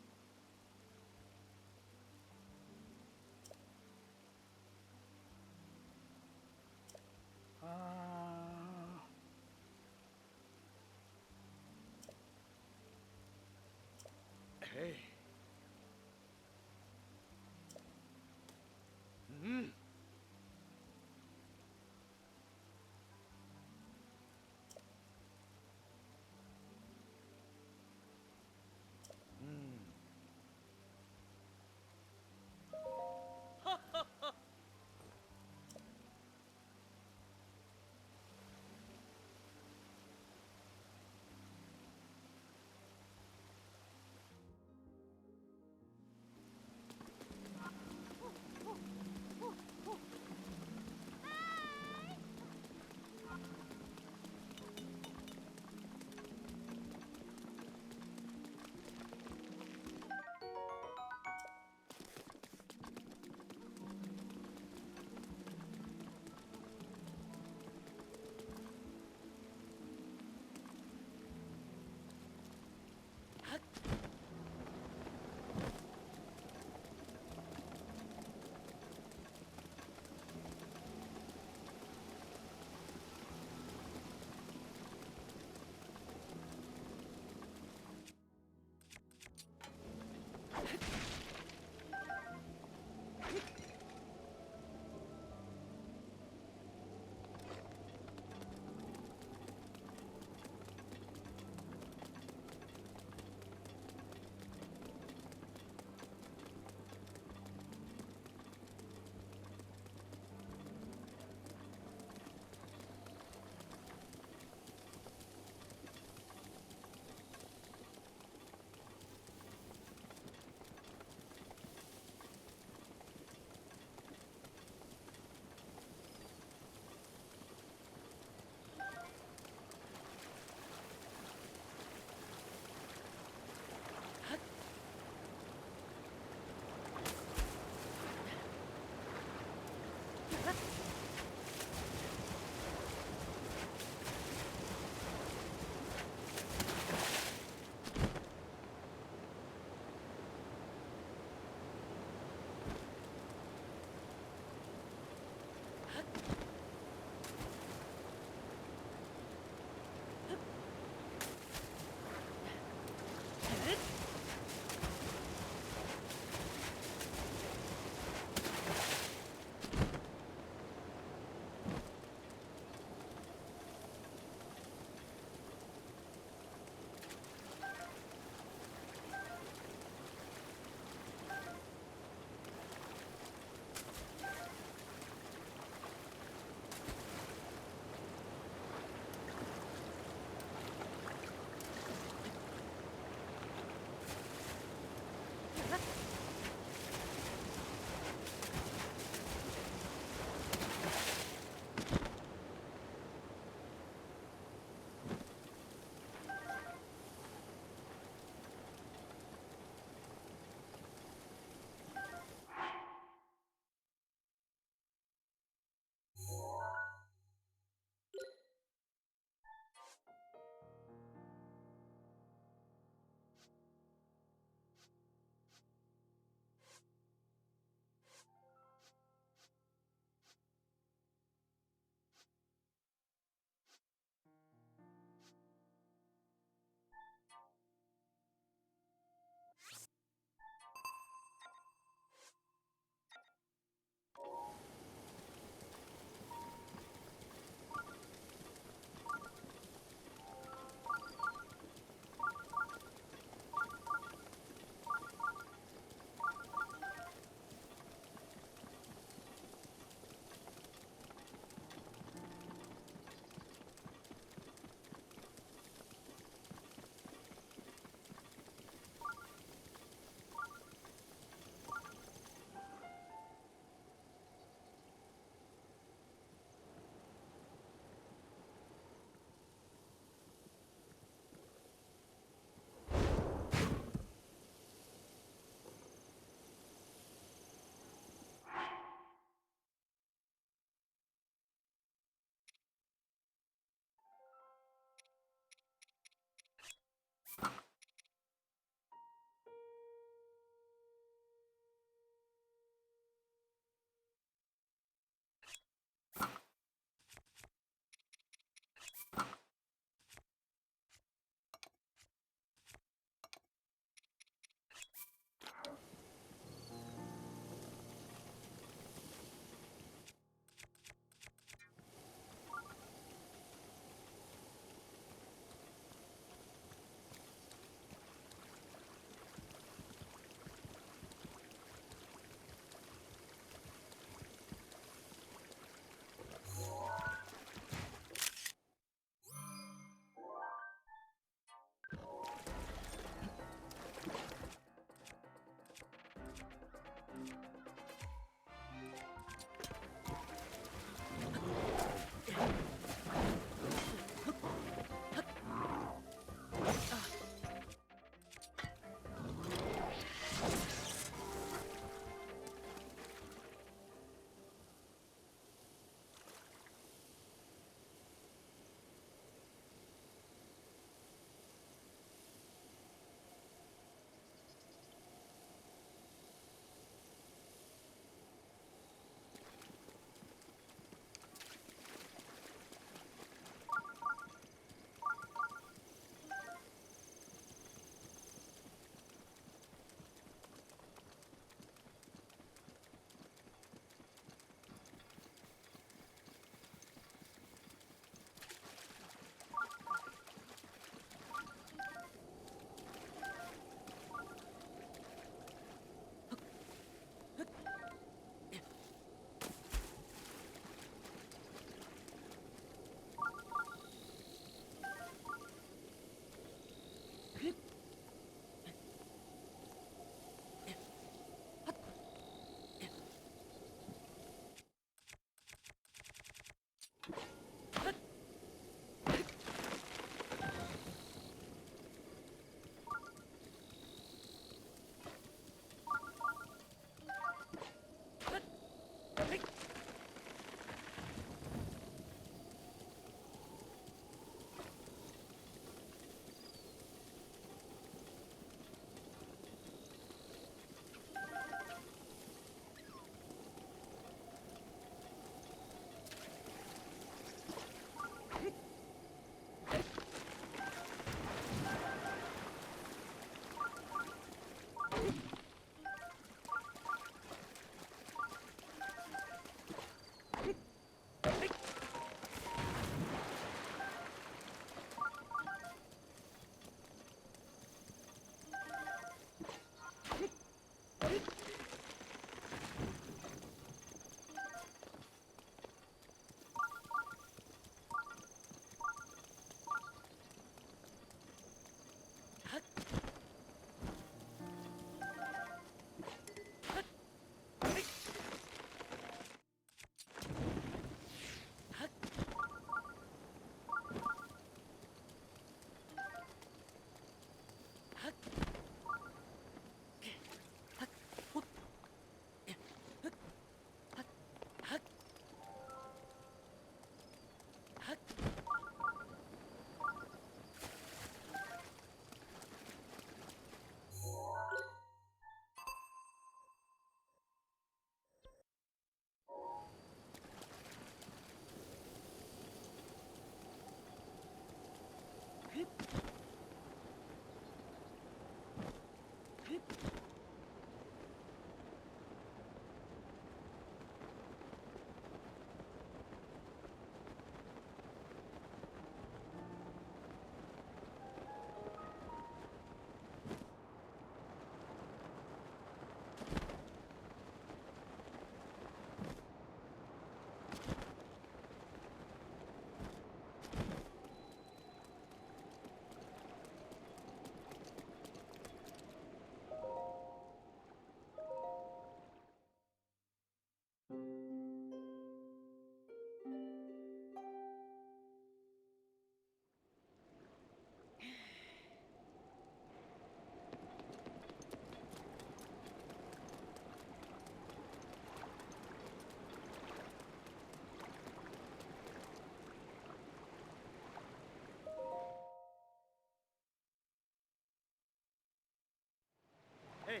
Hey.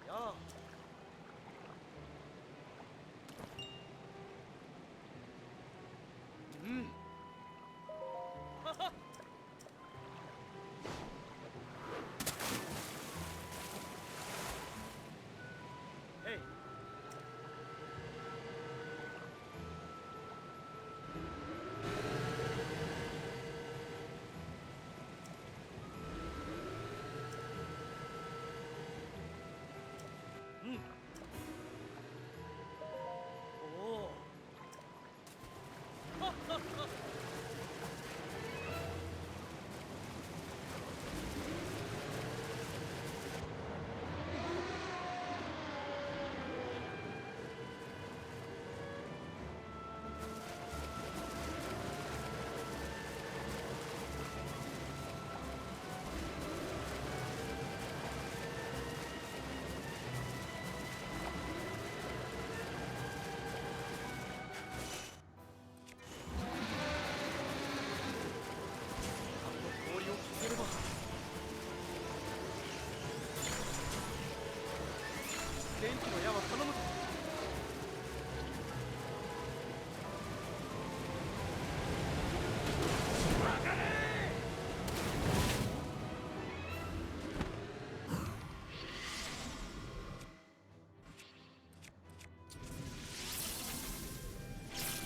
Ja. Hey. Oh.氷を消せれば。電気の矢は頼むぞ。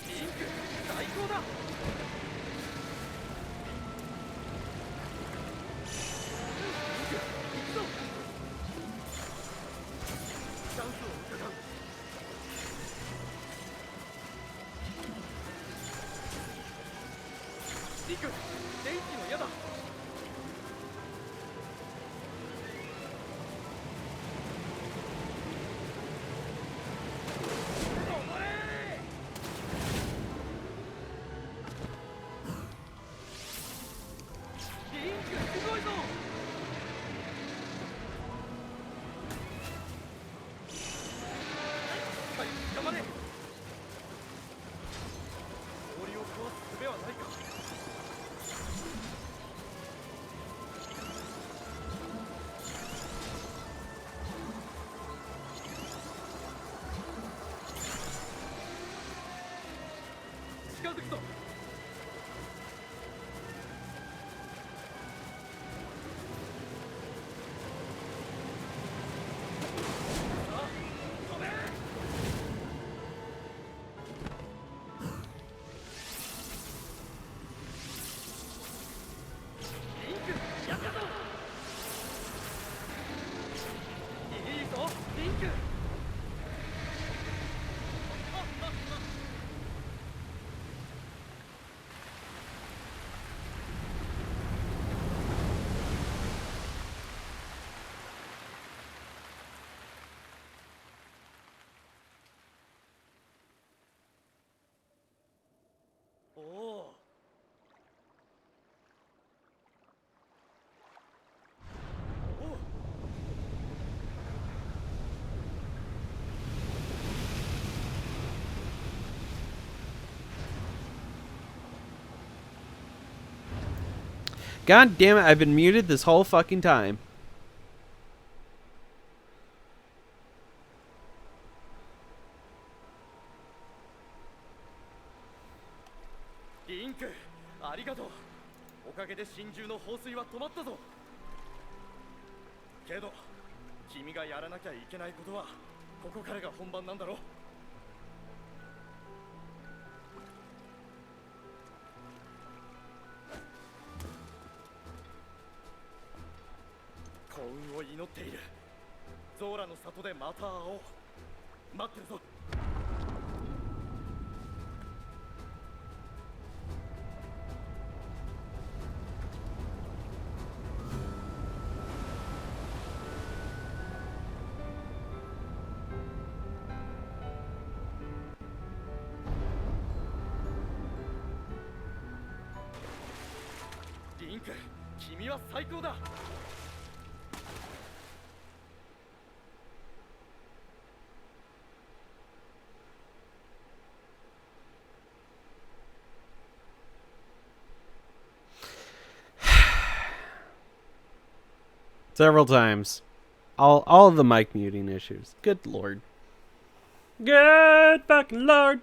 リンク最高だ。チャンスを伺う。おお。おお。 God damn it, I've been muted this whole fucking time. リンク、ありがとう。おかげで真珠の放水は止まったぞ。けど君がやらなきゃいけないことはここからが本番なんだろ。幸運を祈っている。ゾーラの里でまた会おう。待ってるぞ。リンク、君は最高だ。Several times. All of the mic muting issues. Good lord. Good fucking lord.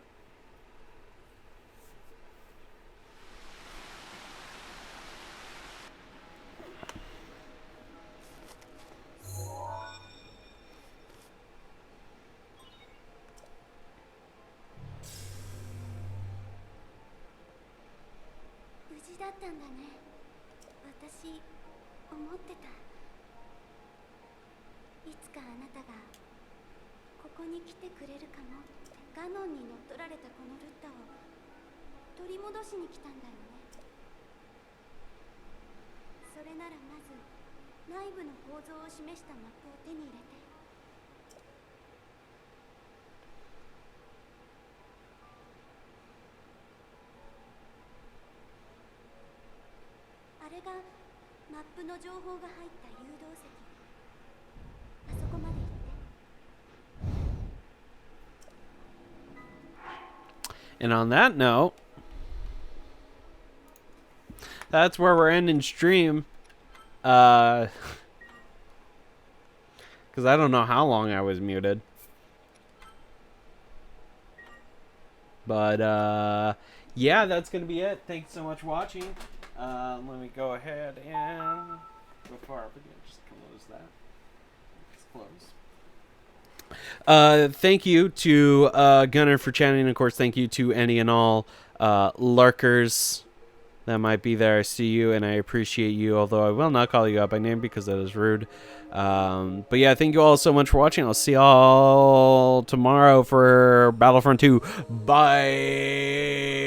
And on that note, that's where we're ending stream. Because I don't know how long I was muted. But, yeah, that's going to be it. Thanks so much for watching. Let me go ahead and, before I forget, just close that. Just close. Thank you to Gunnar for chatting. And of course, thank you to any and all lurkers that might be there. I see you and I appreciate you, although I will not call you out by name because that is rude. But yeah, thank you all so much for watching. I'll see y'all tomorrow for Battlefront 2. Bye.